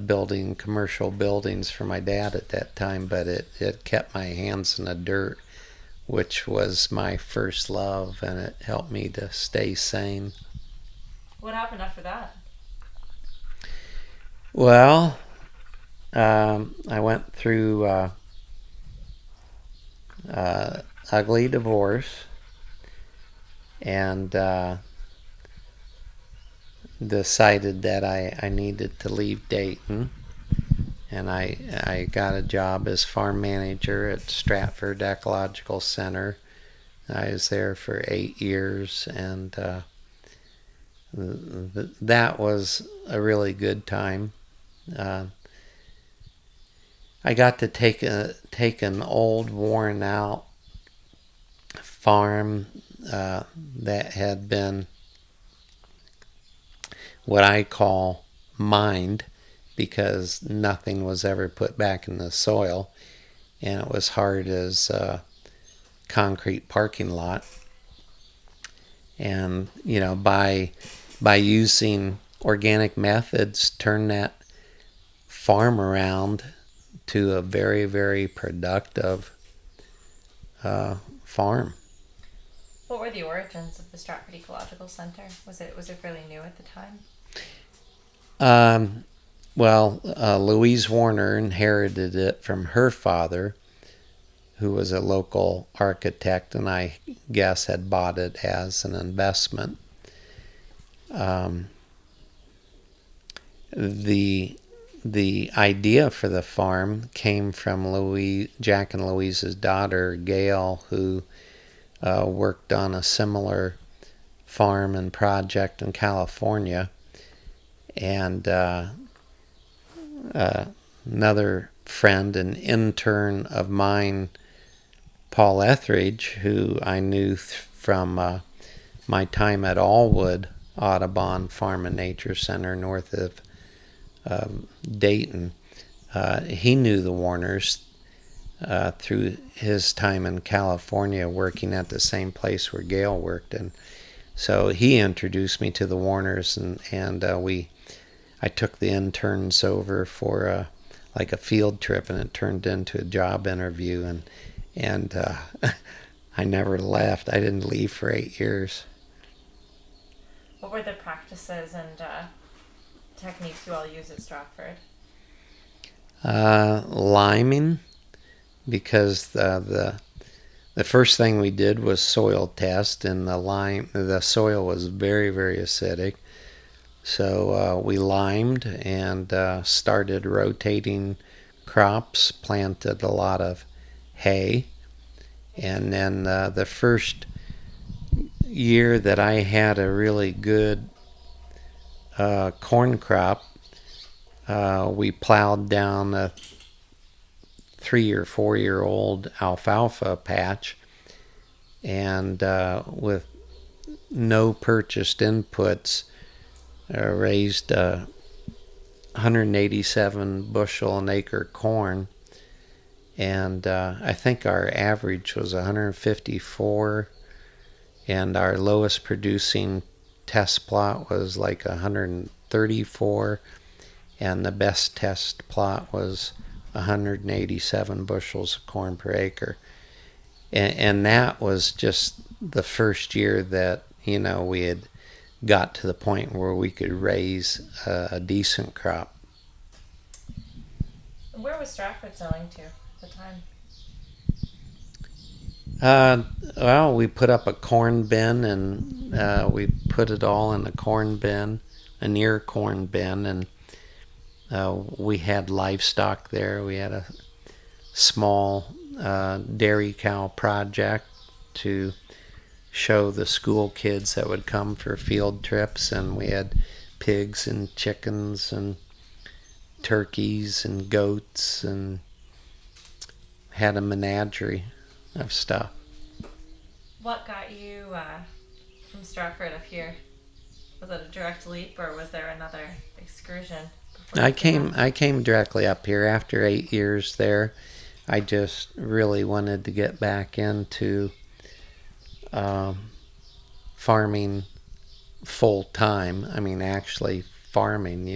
[SPEAKER 2] building commercial buildings for my dad at that time, but it kept my hands in the dirt, which was my first love, and it helped me to stay sane.
[SPEAKER 1] What happened after that?
[SPEAKER 2] Well, I went through ugly divorce and decided that I needed to leave Dayton, and I got a job as farm manager at Stratford Ecological Center. I was there for 8 years, and that was a really good time. I got to take an old, worn out farm that had been what I call mined, because nothing was ever put back in the soil, and it was hard as a concrete parking lot. And by using organic methods turned that farm around to a very, very productive farm.
[SPEAKER 1] What were the origins of the Stratford Ecological Center? Was it fairly new at the time?
[SPEAKER 2] Louise Warner inherited it from her father, who was a local architect, and I guess had bought it as an investment. The idea for the farm came from Jack and Louise's daughter, Gail, who worked on a similar farm and project in California. And another friend, an intern of mine, Paul Etheridge, who I knew from my time at Allwood Audubon Farm and Nature Center north of Dayton. He knew the Warners through his time in California working at the same place where Gail worked. And so he introduced me to the Warners, and I took the interns over for like a field trip, and it turned into a job interview, and I never left. I didn't leave for 8 years.
[SPEAKER 1] What were the practices and techniques you all use at Stratford?
[SPEAKER 2] Liming, because the first thing we did was soil test, and the soil was very, very acidic. So we limed and started rotating crops, planted a lot of hay. And then the first year that I had a really good corn crop, we plowed down a 3 or 4 year old alfalfa patch, and with no purchased inputs, raised 187 bushel an acre corn, and I think our average was 154, and our lowest producing test plot was like 134, and the best test plot was 187 bushels of corn per acre. And that was just the first year that, we had got to the point where we could raise a decent crop.
[SPEAKER 1] Where was Stratford selling to at the time?
[SPEAKER 2] We put up a corn bin, and we put it all in a corn bin, a near corn bin, and we had livestock there. We had a small dairy cow project to show the school kids that would come for field trips, and we had pigs and chickens and turkeys and goats, and had a menagerie of stuff.
[SPEAKER 1] What got you from Stratford up here? Was it a direct leap, or was there another excursion?
[SPEAKER 2] I came directly up here after 8 years there. I just really wanted to get back into farming full time. I mean, actually farming,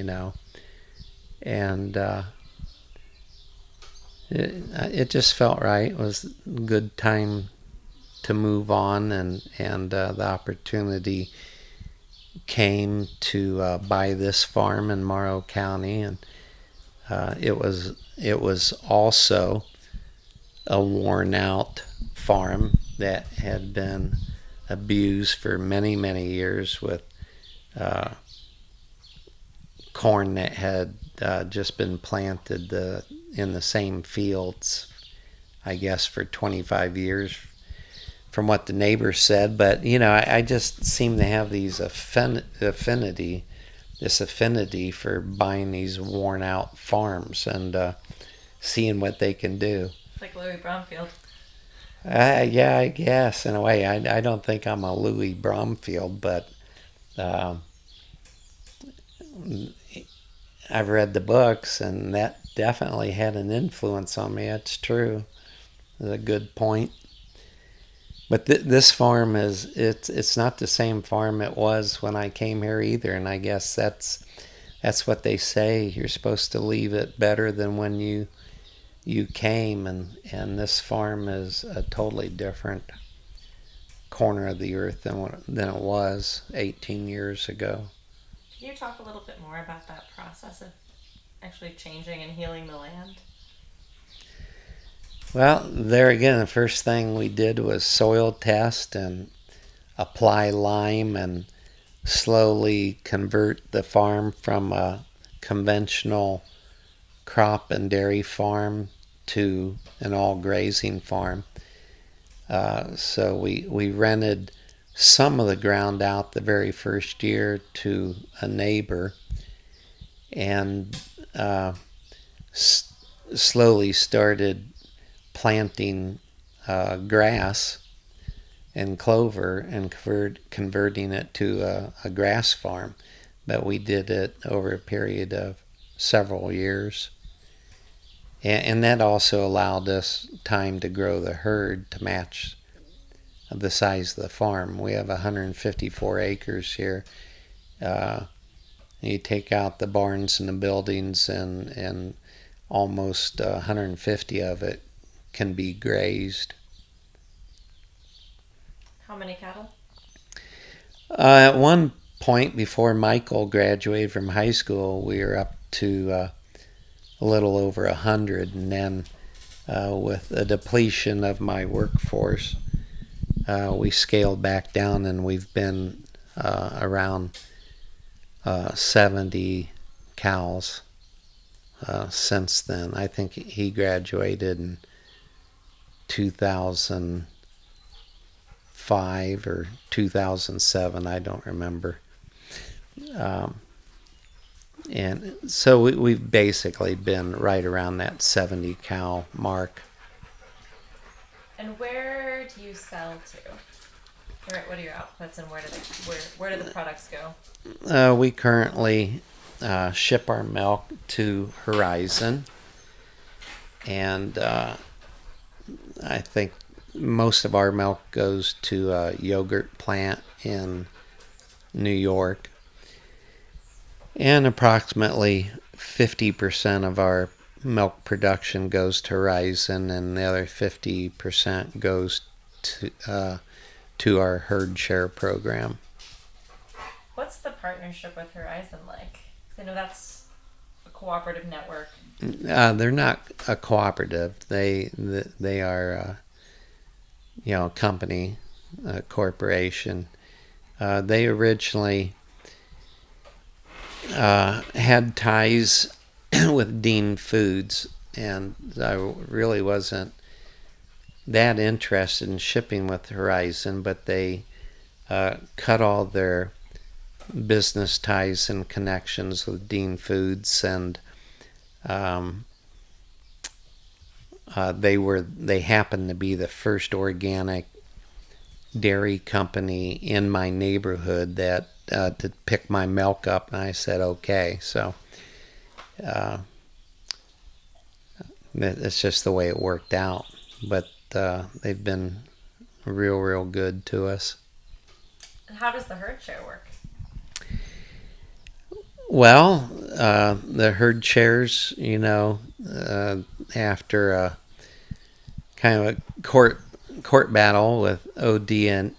[SPEAKER 2] and it just felt right. It was a good time to move on, and the opportunity came to buy this farm in Morrow County, and it was also a worn out farm that had been abused for many, many years with corn that had just been planted in the same fields, I guess, for 25 years from what the neighbors said. But, I just seem to have these affinity for buying these worn out farms and seeing what they can do.
[SPEAKER 1] It's like Louis Bromfield.
[SPEAKER 2] Yeah, I guess, in a way. I don't think I'm a Louis Bromfield, but I've read the books, and that definitely had an influence on me. It's true. It's a good point. But this farm it's not the same farm it was when I came here either, and I guess that's what they say. You're supposed to leave it better than when you came, and this farm is a totally different corner of the earth than it was 18 years ago.
[SPEAKER 1] Can you talk a little bit more about that process of actually changing and healing the land?
[SPEAKER 2] Well, there again, the first thing we did was soil test and apply lime and slowly convert the farm from a conventional crop and dairy farm to an all grazing farm. So we rented some of the ground out the very first year to a neighbor, and slowly started planting grass and clover and converting it to a grass farm. But we did it over a period of several years. And that also allowed us time to grow the herd to match the size of the farm. We have 154 acres here. You take out the barns and the buildings, and almost 150 of it can be grazed.
[SPEAKER 1] How many cattle?
[SPEAKER 2] At one point, before Michael graduated from high school, we were up to a little over 100, and then with a depletion of my workforce, we scaled back down, and we've been around 70 cows since then. I think he graduated in 2005 or 2007. I don't remember. And so we've basically been right around that 70 cow mark.
[SPEAKER 1] And where do you sell to? What are your outputs, and where do the products go?
[SPEAKER 2] We currently ship our milk to Horizon, and I think most of our milk goes to a yogurt plant in New York, and approximately 50% of our milk production goes to Horizon, and the other 50% goes to our herd share program.
[SPEAKER 1] What's the partnership with Horizon like? 'Cause I know that's a cooperative network.
[SPEAKER 2] They're not a cooperative. They are a company, a corporation. They originally had ties with Dean Foods, and I really wasn't that interested in shipping with Horizon, but they cut all their business ties and connections with Dean Foods, and they happened to be the first organic dairy company in my neighborhood that to pick my milk up, and I said okay. So it's just the way it worked out. But they've been real good to us.
[SPEAKER 1] And how does the herd share work?
[SPEAKER 2] Well, the herd shares, after a kind of a court battle with ODA,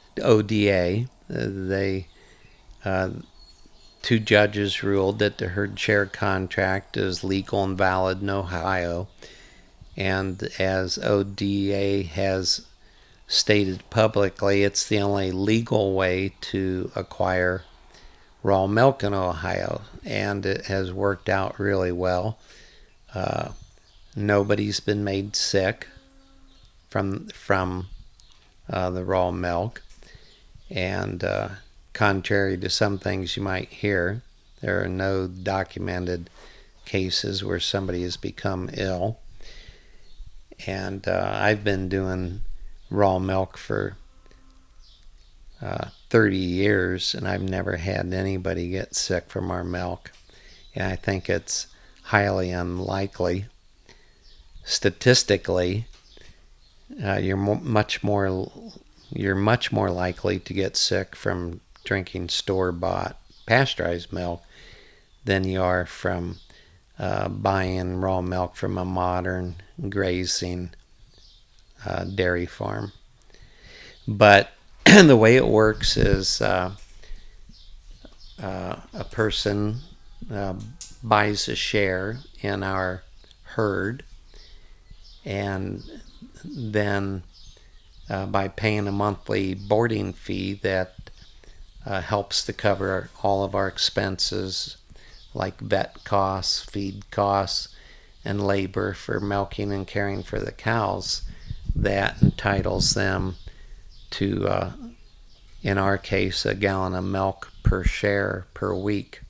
[SPEAKER 2] they two judges ruled that the herd share contract is legal and valid in Ohio, and as ODA has stated publicly, it's the only legal way to acquire raw milk in Ohio, and it has worked out really well. Nobody's been made sick from the raw milk, and contrary to some things you might hear, there are no documented cases where somebody has become ill. And I've been doing raw milk for 30 years, and I've never had anybody get sick from our milk. And I think it's highly unlikely. Statistically, you're much more you're much more likely to get sick from drinking store-bought pasteurized milk than you are from buying raw milk from a modern grazing dairy farm. But the way it works is a person buys a share in our herd, and then by paying a monthly boarding fee that helps to cover all of our expenses like vet costs, feed costs, and labor for milking and caring for the cows, that entitles them to, in our case, a gallon of milk per share per week.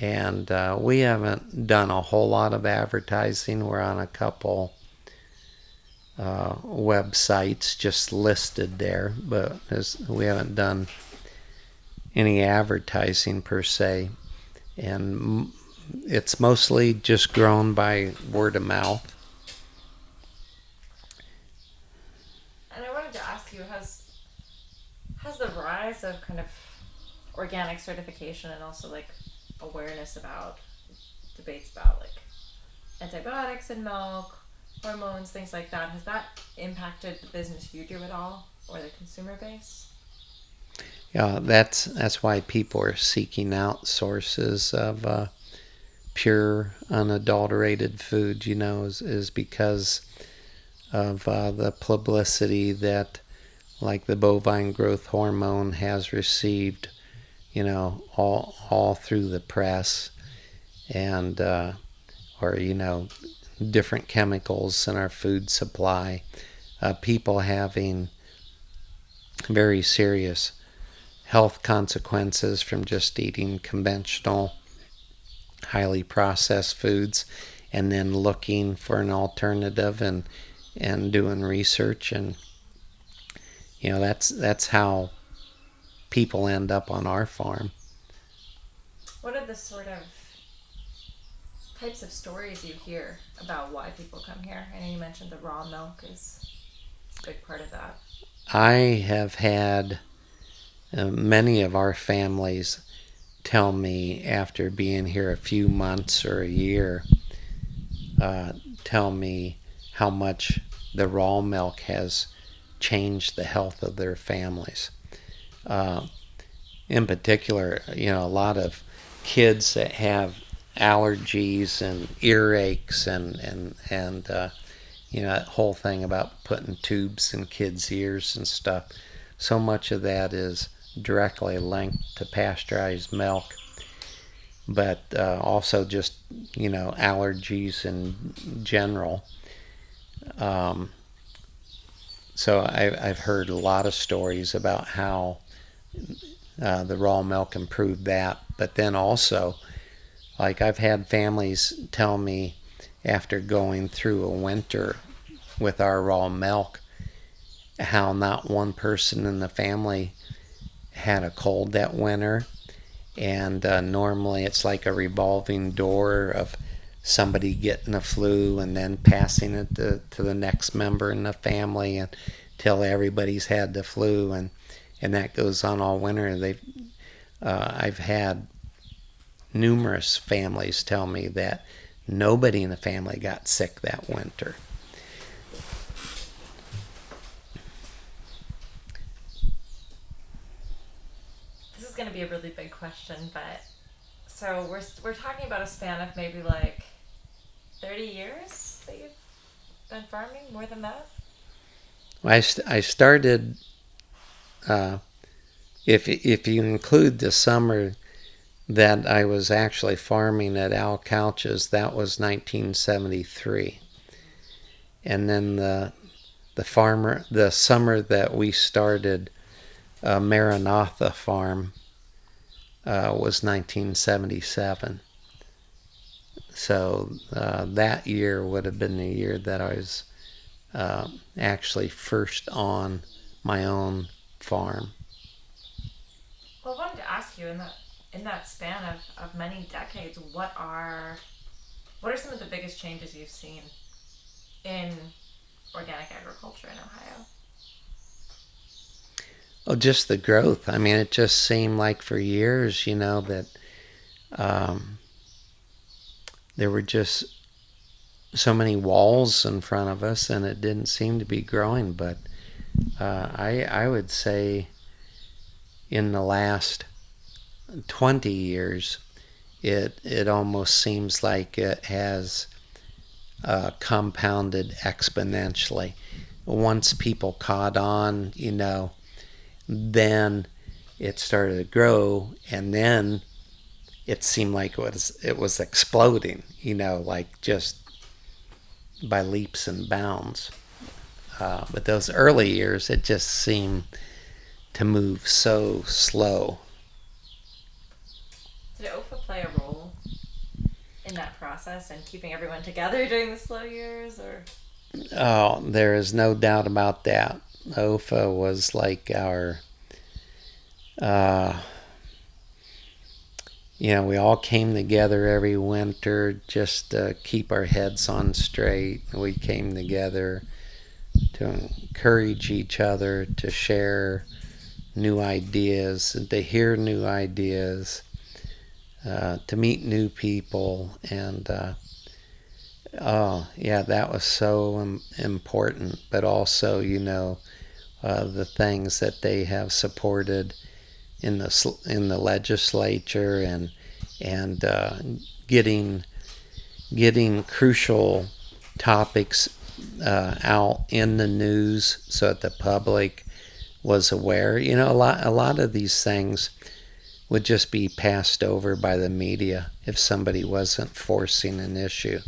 [SPEAKER 2] And we haven't done a whole lot of advertising. We're on a couple websites just listed there, but we haven't done any advertising per se. And it's mostly just grown by word of mouth.
[SPEAKER 1] And I wanted to ask you, has the rise of kind of organic certification and also like awareness about debates about like antibiotics in milk, hormones, things like that, has that impacted the business you do at all or the consumer base?
[SPEAKER 2] Yeah, that's why people are seeking out sources of pure, unadulterated food. Is because of the publicity that, like, the bovine growth hormone has received, all through the press, and or different chemicals in our food supply, people having very serious health consequences from just eating conventional, highly processed foods, and then looking for an alternative and doing research. And that's how people end up on our farm.
[SPEAKER 1] What are the sort of types of stories you hear about why people come here? I know you mentioned the raw milk is a big part of that.
[SPEAKER 2] I have had many of our families tell me, after being here a few months or a year, tell me how much the raw milk has changed the health of their families. In particular, a lot of kids that have allergies and earaches and that whole thing about putting tubes in kids' ears and stuff. So much of that is directly linked to pasteurized milk, but also just allergies in general. So I've heard a lot of stories about how the raw milk improved that, but then also, like, I've had families tell me, after going through a winter with our raw milk, how not one person in the family had a cold that winter. And normally it's like a revolving door of somebody getting a flu and then passing it to the next member in the family until everybody's had the flu, and that goes on all winter. I've had numerous families tell me that nobody in the family got sick that winter.
[SPEAKER 1] This is going to be a really big question, but so we're talking about a span of maybe like 30 years that you've been farming, more than that?
[SPEAKER 2] I started, if you include the summer that I was actually farming at l.r.h.'s, that was 1973. And then the summer that we started Maranatha Farm was 1977. So that year would have been the year that I was actually first on my own farm.
[SPEAKER 1] Well, I wanted to ask you, in that span of many decades, what are some of the biggest changes you've seen in organic agriculture in Ohio?
[SPEAKER 2] Oh, just the growth. I mean, it just seemed like for years, that um, there were just so many walls in front of us, and it didn't seem to be growing. But I would say in the last 20 years, it almost seems like it has compounded exponentially. Once people caught on, then it started to grow, and then it seemed like it was exploding, like just by leaps and bounds. But those early years, it just seemed to move so slow.
[SPEAKER 1] Did OFA play a role in that process and keeping everyone together during the slow years, or?
[SPEAKER 2] Oh, there is no doubt about that. OFA was like our, uh, we all came together every winter just to keep our heads on straight. We came together to encourage each other, to share new ideas, and to hear new ideas, to meet new people. And oh, yeah, that was so important. But also, the things that they have supported in the legislature, and getting crucial topics out in the news so that the public was aware. A lot of these things would just be passed over by the media if somebody wasn't forcing an issue.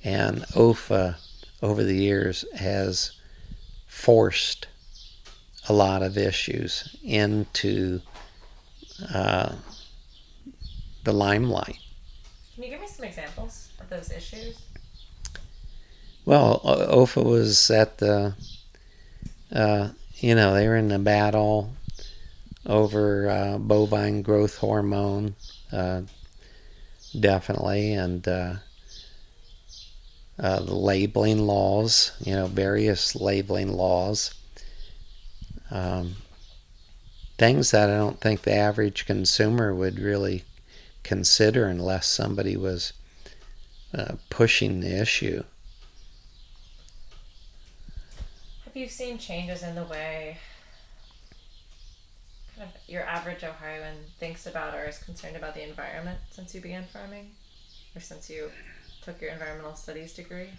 [SPEAKER 2] And OFA over the years has forced a lot of issues into uh, the limelight.
[SPEAKER 1] Can you give me some examples of those issues?
[SPEAKER 2] Well, OFA was at they were in the battle over bovine growth hormone, uh, definitely, and the labeling laws, various labeling laws, um, things that I don't think the average consumer would really consider unless somebody was pushing the issue.
[SPEAKER 1] Have you seen changes in the way kind of your average Ohioan thinks about or is concerned about the environment since you began farming, or since you took your environmental studies degree?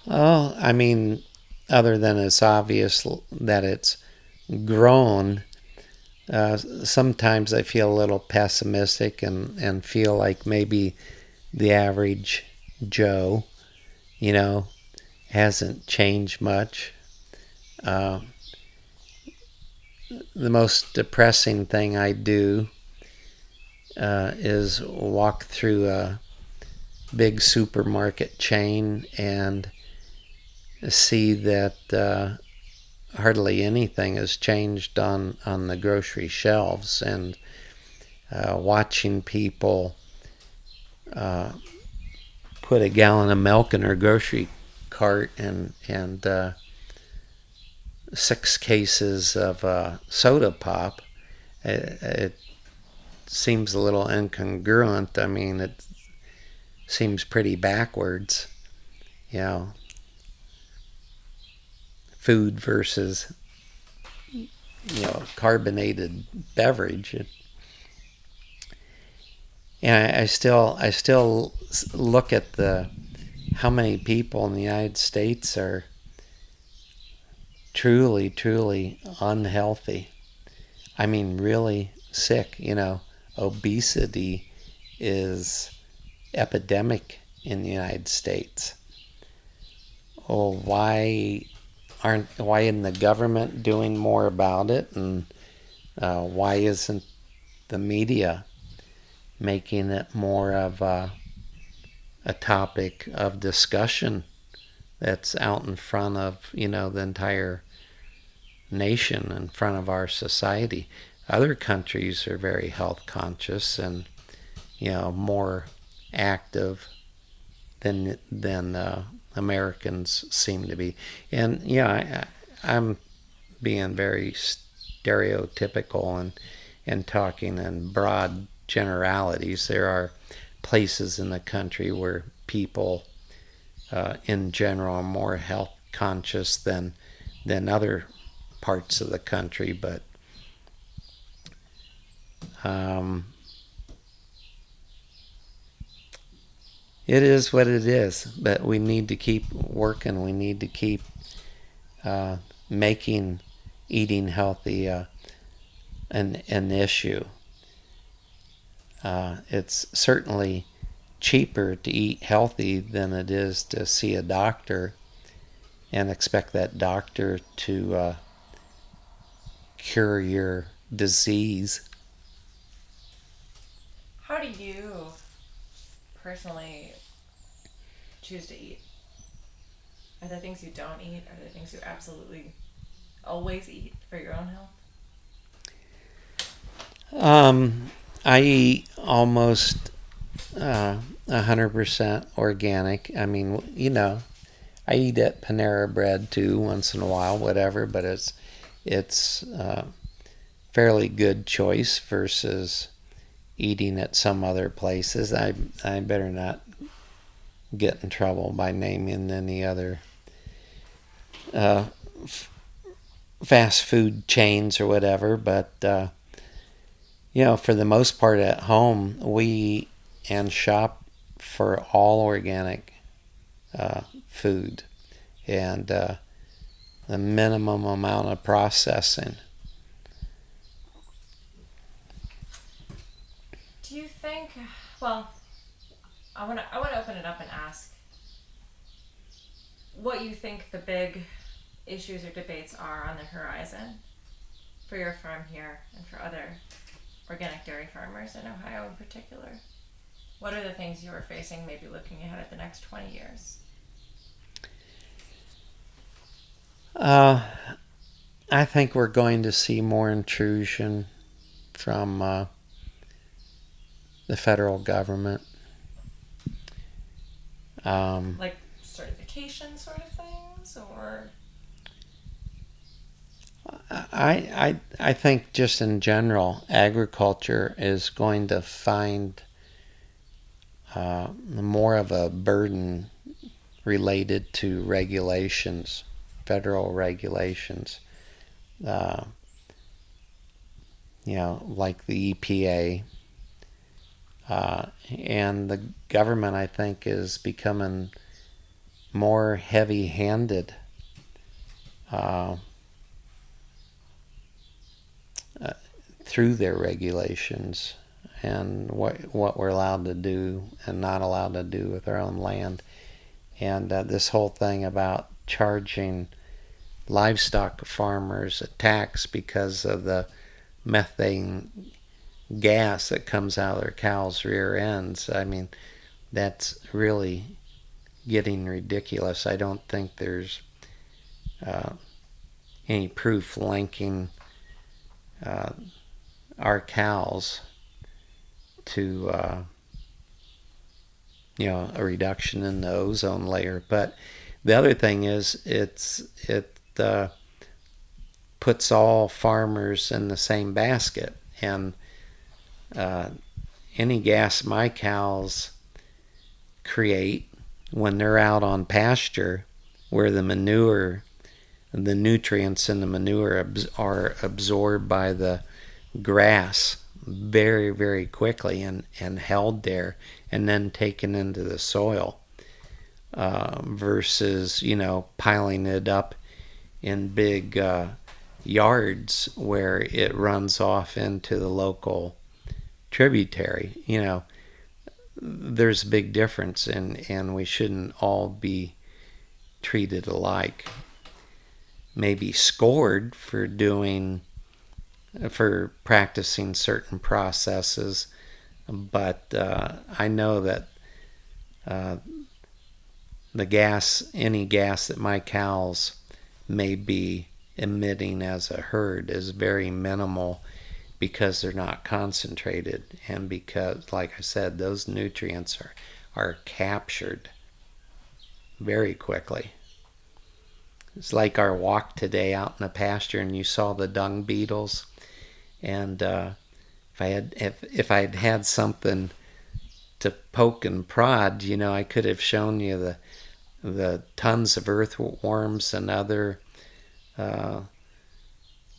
[SPEAKER 2] Well, I mean, other than it's obvious that it's grown, sometimes I feel a little pessimistic, and feel like maybe the average Joe, you know, hasn't changed much. Uh, the most depressing thing I do is walk through a big supermarket chain and see that hardly anything has changed on the grocery shelves, and watching people put a gallon of milk in their grocery cart, and 6 cases of soda pop. It seems a little incongruent. I mean, it seems pretty backwards, you know, food versus, carbonated beverage. And I still look at the how many people in the United States are truly unhealthy. I mean, really sick. Obesity is epidemic in the United States. Oh, why isn't the government doing more about it, and why isn't the media making it more of a topic of discussion that's out in front of the entire nation, in front of our society? Other countries are very health conscious and more active than Americans seem to be. And I'm being very stereotypical and talking in broad generalities. There are places in the country where people in general are more health conscious than other parts of the country, but it is what it is. But we need to keep working. We need to keep making eating healthy an issue. It's certainly cheaper to eat healthy than it is to see a doctor and expect that doctor to cure your disease.
[SPEAKER 1] How do you personally choose to eat? Are there things you don't eat? Are there things you absolutely always eat for your own health?
[SPEAKER 2] I eat almost 100% organic. I mean, I eat at Panera Bread too once in a while, whatever. But it's fairly good choice versus eating at some other places. I better not get in trouble by naming any other fast food chains or whatever. But for the most part at home, we eat and shop for all organic food and the minimum amount of processing.
[SPEAKER 1] Do you think? Well, I want to open it up and ask what you think the big issues or debates are on the horizon for your farm here and for other organic dairy farmers in Ohio in particular. What are the things you are facing, maybe looking ahead at the next 20 years?
[SPEAKER 2] I think we're going to see more intrusion from the federal government.
[SPEAKER 1] Like certification sort of things, or
[SPEAKER 2] I think just in general, agriculture is going to find more of a burden related to regulations, federal regulations. Like the EPA. And the government, I think, is becoming more heavy-handed through their regulations and what we're allowed to do and not allowed to do with our own land. And this whole thing about charging livestock farmers a tax because of the methane gas that comes out of their cows' rear ends. I mean, that's really getting ridiculous. I don't think there's any proof linking our cows to a reduction in the ozone layer. But the other thing is it puts all farmers in the same basket, and any gas my cows create when they're out on pasture, where the nutrients in the manure are absorbed by the grass very, very quickly and held there and then taken into the soil, versus piling it up in big yards where it runs off into the local tributary. There's a big difference, and we shouldn't all be treated alike. Maybe scored for practicing certain processes, but I know that any gas that my cows may be emitting as a herd is very minimal, because they're not concentrated, and because, like I said, those nutrients are captured very quickly. It's like our walk today out in the pasture, and you saw the dung beetles. And if I had had something to poke and prod, I could have shown you the tons of earthworms and other uh,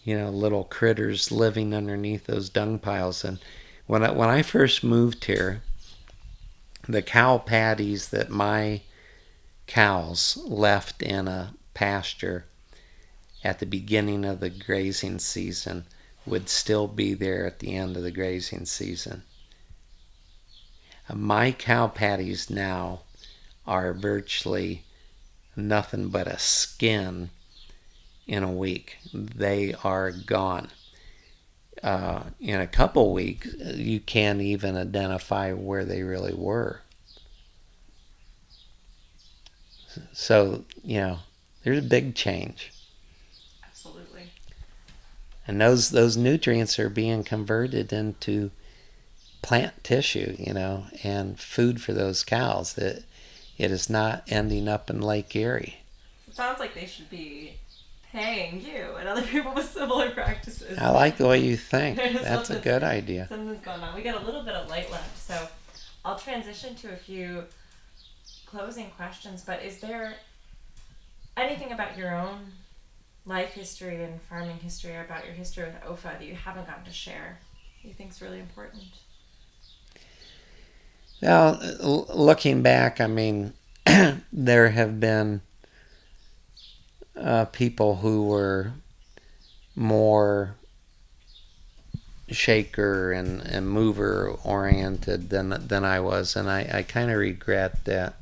[SPEAKER 2] little critters living underneath those dung piles. And when I first moved here, the cow patties that my cows left in a pasture at the beginning of the grazing season would still be there at the end of the grazing season. My cow patties now are virtually nothing but a skin in a week. They are gone. In a couple weeks, you can't even identify where they really were. So, there's a big change.
[SPEAKER 1] Absolutely.
[SPEAKER 2] And those nutrients are being converted into plant tissue, and food for those cows. That it is not ending up in Lake Erie.
[SPEAKER 1] It sounds like they should be paying you and other people with similar practices.
[SPEAKER 2] I like the way you think.
[SPEAKER 1] There's
[SPEAKER 2] That's a good idea.
[SPEAKER 1] Something's going on. We got a little bit of light left, so I'll transition to a few closing questions. But is there anything about your own life history and farming history, or about your history with OFA, that you haven't gotten to share you think is really important?
[SPEAKER 2] Well, looking back, I mean, there have been people who were more shaker and mover oriented than I was, and I kind of regret that,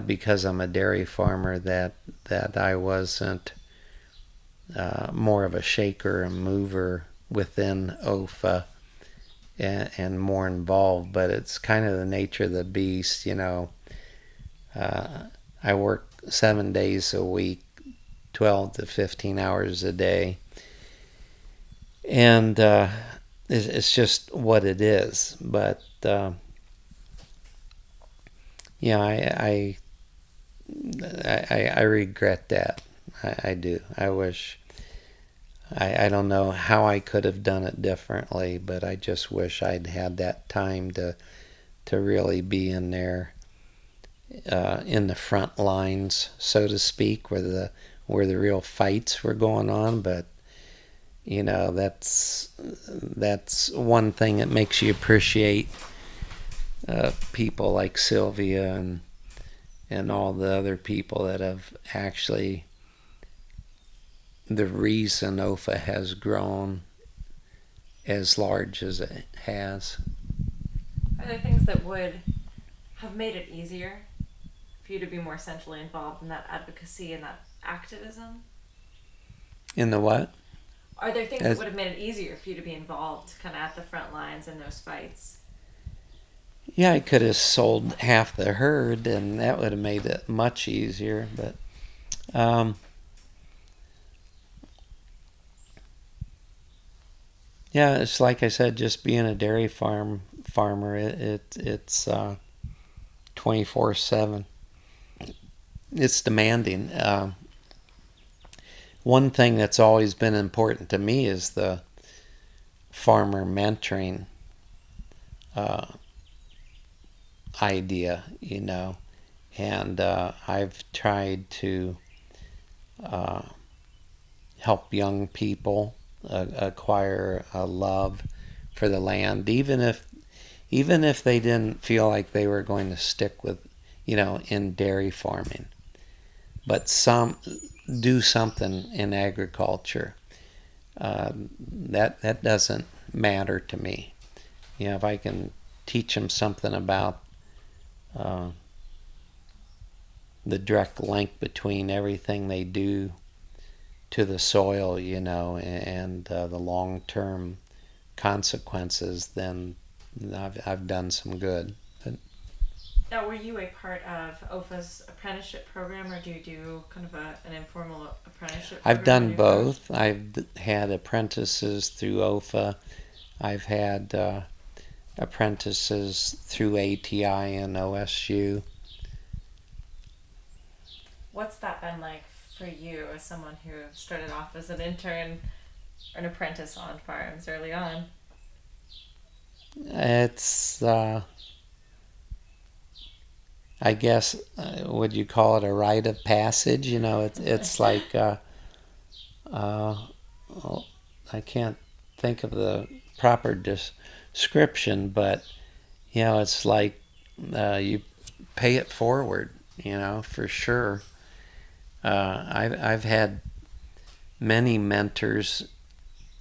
[SPEAKER 2] because I'm a dairy farmer, that I wasn't more of a shaker and mover within OFA and more involved. But it's kind of the nature of the beast, I work 7 days a week, 12 to 15 hours a day, and it's just what it is. But I regret that. I do. I wish. I don't know how I could have done it differently, but I just wish I'd had that time to really be in there, in the front lines, so to speak, where the real fights were going on. But that's one thing that makes you appreciate people like Sylvia and all the other people that have actually the reason OFA has grown as large as it has.
[SPEAKER 1] Are there things that would have made it easier for you to be more centrally involved in that advocacy and that activism?
[SPEAKER 2] In the what?
[SPEAKER 1] Are there things that would have made it easier for you to be involved kind of at the front lines in those fights?
[SPEAKER 2] Yeah, I could have sold half the herd, and that would have made it much easier. But yeah, it's like I said, just being a dairy farmer. It's 24/7. It's demanding. One thing that's always been important to me is the farmer mentoring idea, and I've tried to help young people acquire a love for the land, even if they didn't feel like they were going to stick with, in dairy farming, but do something in agriculture. That doesn't matter to me. If I can teach them something about the direct link between everything they do to the soil, and the long-term consequences, then I've done some good. But
[SPEAKER 1] now, were you a part of OFA's apprenticeship program, or do you do kind of an informal apprenticeship program?
[SPEAKER 2] I've done both. I've had apprentices through OFA. I've had apprentices through ATI and OSU.
[SPEAKER 1] What's that been like for you as someone who started off as an intern or an apprentice on farms early on?
[SPEAKER 2] It's, I guess, would you call it a rite of passage? It's like, uh, well, I can't think of the proper description, but, it's like you pay it forward, for sure. I've had many mentors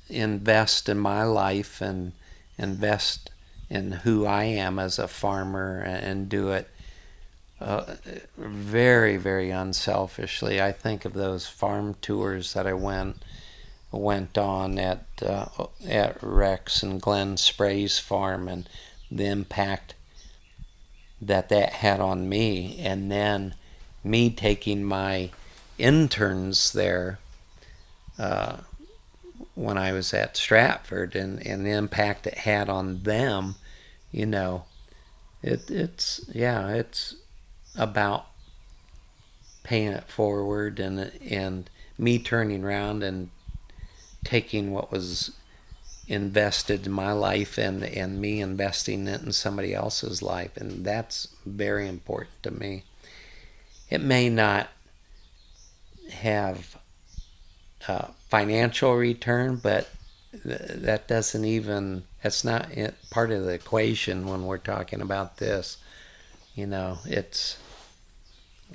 [SPEAKER 2] invest in my life and invest in who I am as a farmer and do it very, very unselfishly. I think of those farm tours that I went on at Rex and Glenn Spray's farm and the impact that had on me, and then me taking my interns there when I was at Stratford, and the impact it had on them. you know it's about paying it forward, and me turning around and taking what was invested in my life, and me investing it in somebody else's life, and that's very important to me. It may not have financial return, but that doesn't even, that's not part of the equation when we're talking about this. It's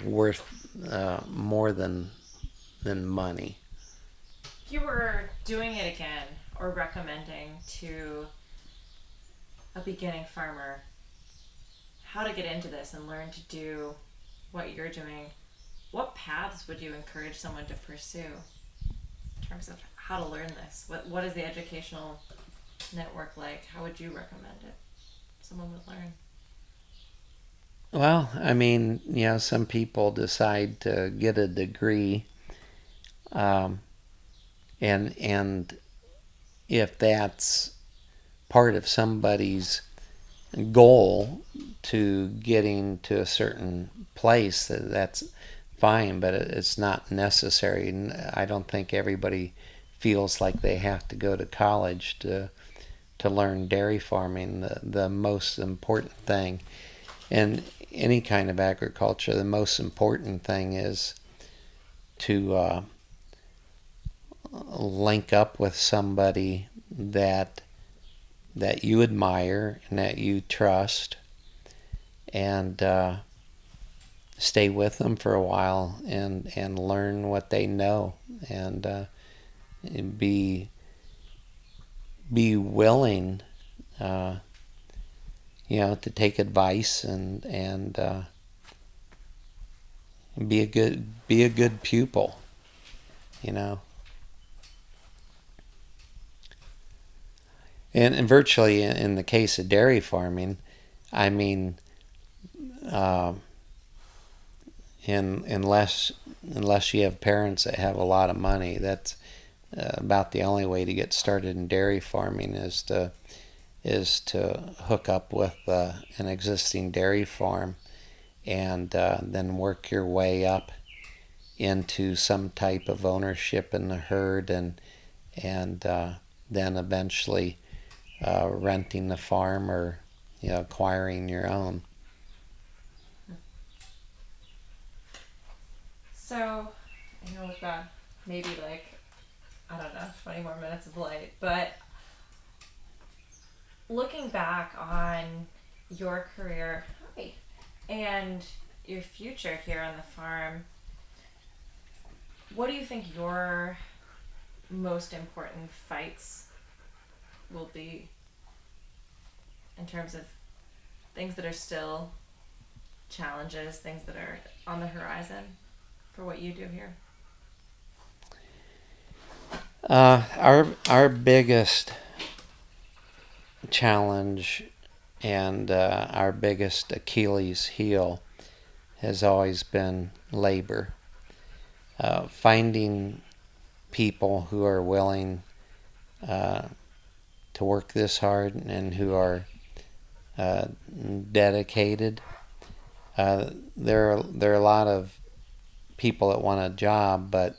[SPEAKER 2] worth more than money.
[SPEAKER 1] If you were doing it again or recommending to a beginning farmer how to get into this and learn to do what you're doing, what paths would you encourage someone to pursue in terms of how to learn this? What is the educational network like? How would you recommend it someone would learn?
[SPEAKER 2] Well, I mean, some people decide to get a degree, um, and if that's part of somebody's goal to getting to a certain place, that's fine, but it's not necessary. I don't think everybody feels like they have to go to college to learn dairy farming. The most important thing in any kind of agriculture, the most important thing is to link up with somebody that you admire and that you trust, and stay with them for a while, and learn what they know, and be willing, uh, to take advice, and be a good pupil. You know, and virtually in the case of dairy farming, I mean, uh, unless you have parents that have a lot of money, that's about the only way to get started in dairy farming is to hook up with an existing dairy farm, and then work your way up into some type of ownership in the herd, and then eventually renting the farm, or acquiring your own.
[SPEAKER 1] So, I know we've got maybe like, I don't know, 20 more minutes of light, but looking back on your career, hi, and your future here on the farm, what do you think your most important fights will be in terms of things that are still challenges, things that are on the horizon for what you do here?
[SPEAKER 2] Our biggest challenge, and our biggest Achilles heel, has always been labor. Finding people who are willing uh, to work this hard, and who are dedicated. There are a lot of people that want a job, but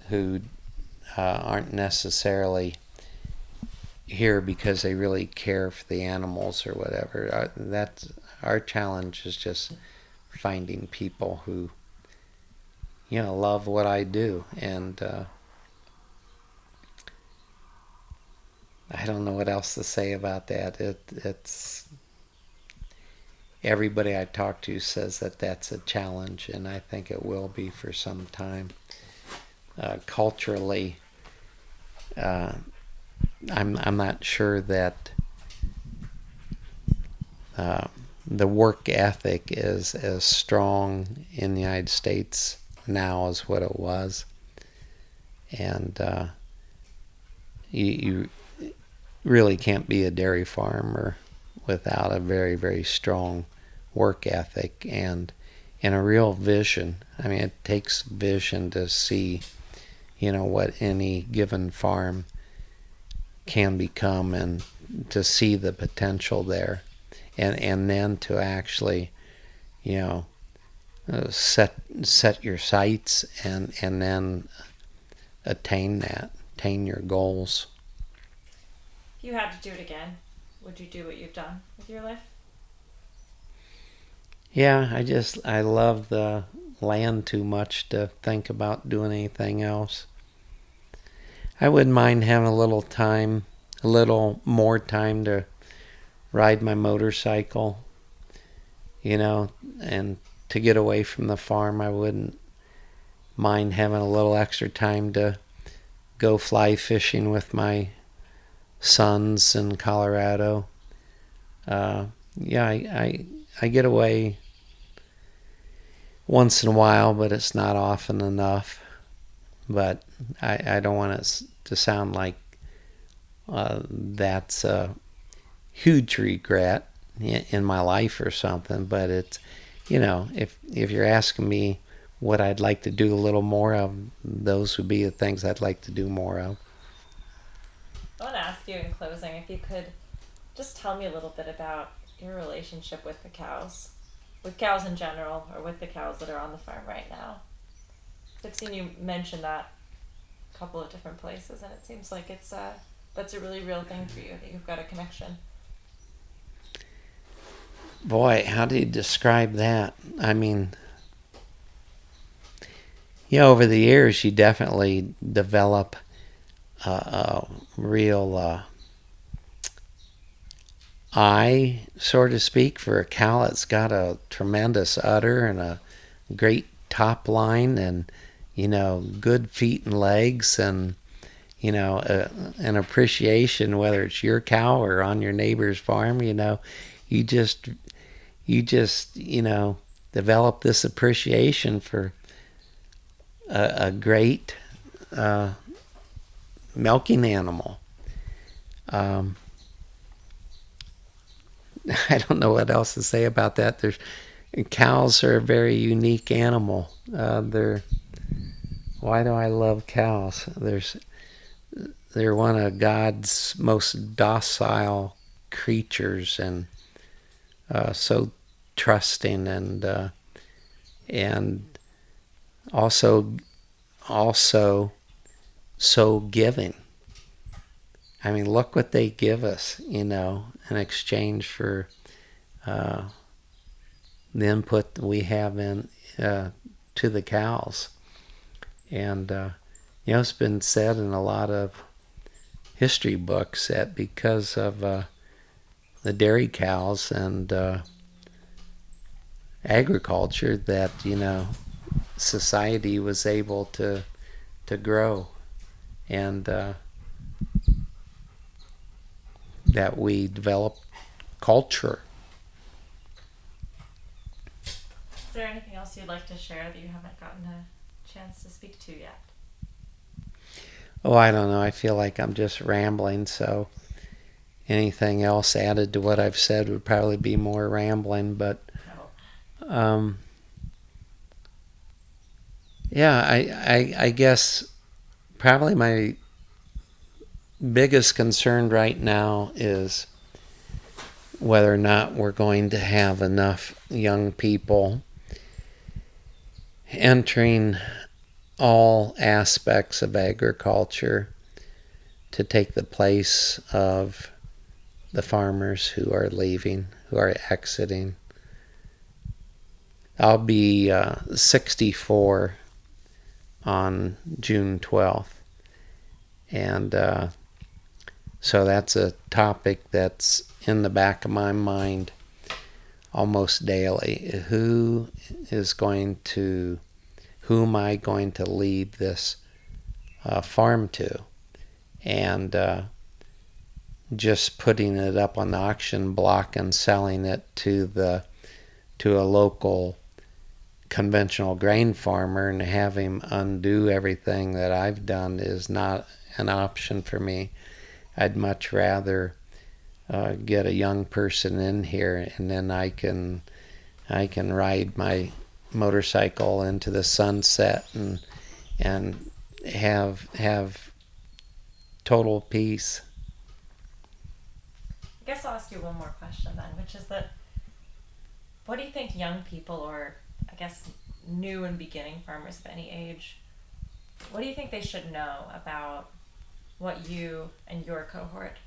[SPEAKER 2] who aren't necessarily here because they really care for the animals or whatever. That's our challenge, is just finding people who love what I do. And I don't know what else to say about that. It's everybody I talk to says that that's a challenge, and I think it will be for some time. Culturally, I'm not sure that the work ethic is as strong in the United States now as what it was, and you really can't be a dairy farmer without a very, very strong work ethic and a real vision. I mean, it takes vision to see, what any given farm can become, and to see the potential there, and then to actually, set your sights and then attain your goals.
[SPEAKER 1] If you had to do it again, would you do what you've done with your life?
[SPEAKER 2] Yeah, I love the land too much to think about doing anything else. I wouldn't mind having a little more time to ride my motorcycle, and to get away from the farm. I wouldn't mind having a little extra time to go fly fishing with my sons in Colorado. Yeah, I get away once in a while, but it's not often enough. But I don't want it to sound like that's a huge regret in my life or something. But it's, if you're asking me what I'd like to do a little more of, those would be the things I'd like to do more of.
[SPEAKER 1] I want to ask you in closing if you could just tell me a little bit about your relationship with cows in general, or with the cows that are on the farm right now. I've seen you mention that a couple of different places, and it seems like that's a really real thing for you, that you've got a connection.
[SPEAKER 2] Boy, how do you describe that? I mean, over the years, you definitely develop a real eye, so to speak, for a cow that's got a tremendous udder and a great top line, and good feet and legs, and an appreciation, whether it's your cow or on your neighbor's farm. You just develop this appreciation for a great milking animal. I don't know what else to say about that. Cows are a very unique animal. Why do I love cows? They're one of God's most docile creatures, and so trusting, and also so giving. I mean, look what they give us, in exchange for the input that we have in to the cows. And it's been said in a lot of history books that because of the dairy cows and agriculture, that society was able to grow, and that we developed culture.
[SPEAKER 1] Is there anything else you'd like to share that you haven't gotten a chance to speak to yet?
[SPEAKER 2] Oh, I don't know. I feel like I'm just rambling, so anything else added to what I've said would probably be more rambling. But yeah, I guess probably my biggest concern right now is whether or not we're going to have enough young people entering all aspects of agriculture to take the place of the farmers who are leaving, who are exiting. I'll be 64 on June 12th. And so that's a topic that's in the back of my mind almost daily. Who am I going to leave this farm to? And just putting it up on the auction block and selling it to a local conventional grain farmer and have him undo everything that I've done is not an option for me. I'd much rather get a young person in here, and then I can ride my motorcycle into the sunset and have total peace.
[SPEAKER 1] I guess I'll ask you one more question then, which is that what do you think young people, or I guess new and beginning farmers of any age, what do you think they should know about what you and your cohort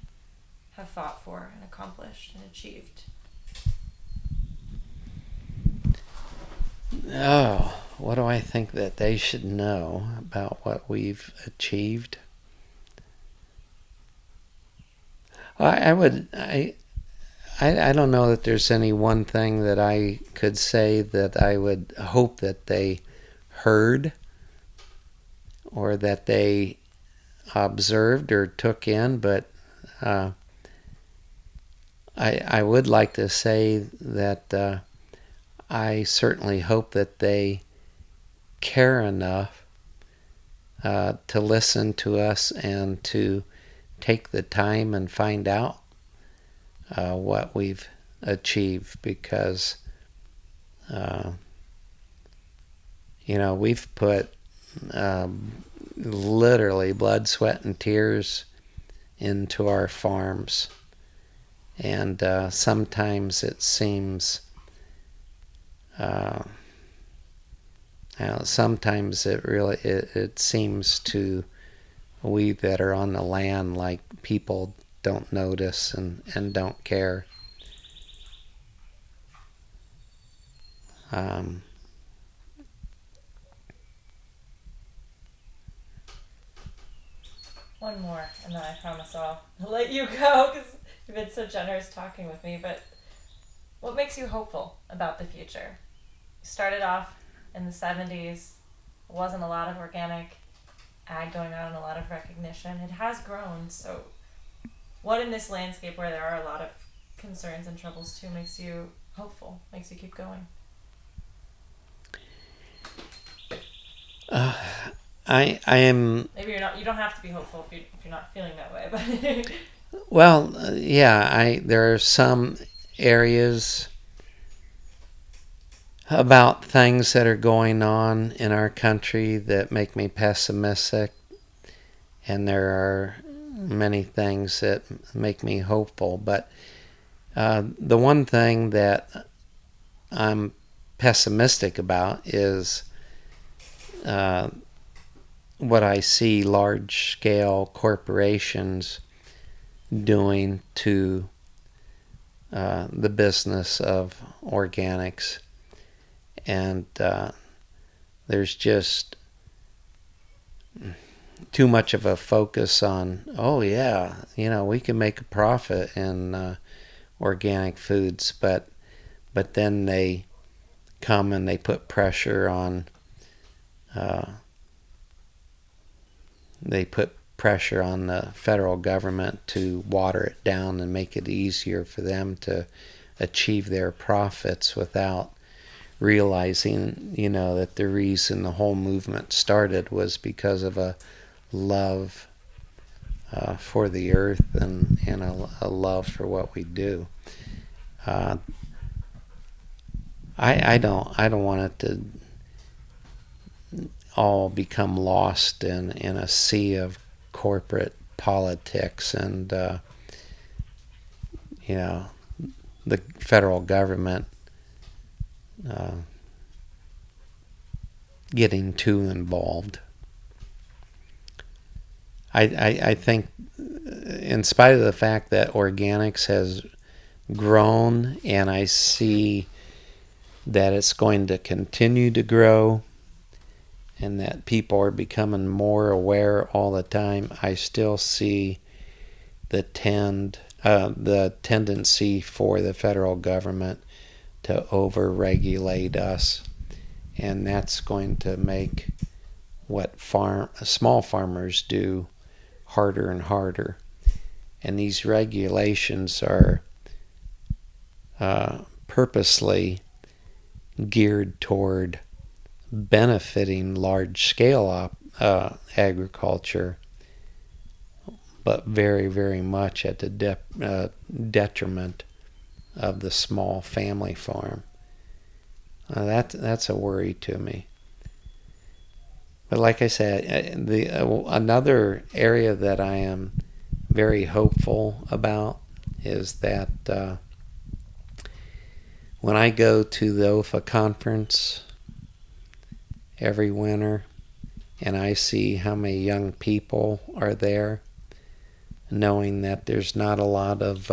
[SPEAKER 1] have fought for and accomplished and achieved?
[SPEAKER 2] Oh, what do I think that they should know about what we've achieved? I don't know that there's any one thing that I could say that I would hope that they heard or that they observed or took in, but I would like to say that I certainly hope that they care enough to listen to us and to take the time and find out what we've achieved, because we've put literally blood, sweat, and tears into our farms, and sometimes it seems sometimes it seems to we that are on the land like people don't notice and don't care.
[SPEAKER 1] One more, and then I promise I'll let you go because you've been so generous talking with me. But what makes you hopeful about the future? You started off in the 70s. There wasn't a lot of organic ag going on and a lot of recognition. It has grown. So what in this landscape where there are a lot of concerns and troubles too makes you hopeful, makes you keep going?
[SPEAKER 2] I am.
[SPEAKER 1] Maybe you're not. You don't have to be hopeful if you're not feeling that way. But
[SPEAKER 2] Well, yeah. There are some areas about things that are going on in our country that make me pessimistic, and there are many things that make me hopeful. But the one thing that I'm pessimistic about is what I see large-scale corporations doing to the business of organics. And there's just too much of a focus on, oh yeah, we can make a profit in organic foods, but then they come and they put pressure on the federal government to water it down and make it easier for them to achieve their profits without realizing, that the reason the whole movement started was because of a love for the earth and a love for what we do. I don't want it to all become lost in a sea of corporate politics and the federal government getting too involved. I think, in spite of the fact that organics has grown, and I see that it's going to continue to grow, and that people are becoming more aware all the time, I still see the tendency for the federal government to over-regulate us, and that's going to make what small farmers do harder and harder. And these regulations are purposely geared toward benefiting large-scale agriculture, but very, very much at the detriment of the small family farm. That's a worry to me. But like I said, another area that I am very hopeful about is that when I go to the OFA conference every winter and I see how many young people are there, knowing that there's not a lot of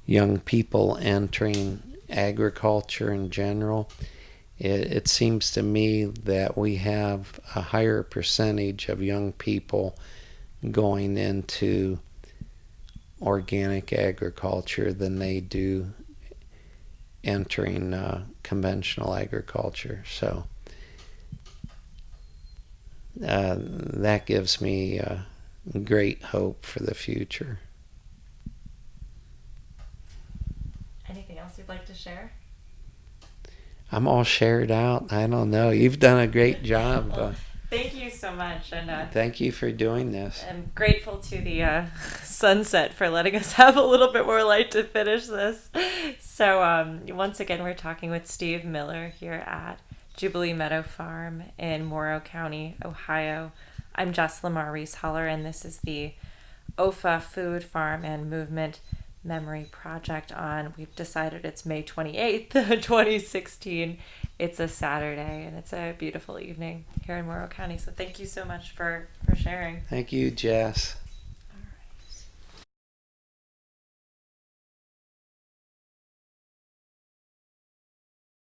[SPEAKER 2] young people entering agriculture in general, it seems to me that we have a higher percentage of young people going into organic agriculture than they do entering conventional agriculture. So that gives me great hope for the future.
[SPEAKER 1] Anything else you'd like to share?
[SPEAKER 2] I'm all shared out. I don't know. You've done a great job.
[SPEAKER 1] Well, thank you so much, and
[SPEAKER 2] Thank you for doing this.
[SPEAKER 1] I'm grateful to the sunset for letting us have a little bit more light to finish this. So once again, we're talking with Steve Miller here at Jubilee Meadows Farm in Morrow County, Ohio. I'm Jess Lamar Reece Holler, and this is the OFA Food, Farm, and Movement Memory Project we've decided it's May 28th, 2016. It's a Saturday, and it's a beautiful evening here in Morrow County. So thank you so much for sharing.
[SPEAKER 2] Thank you, Jess.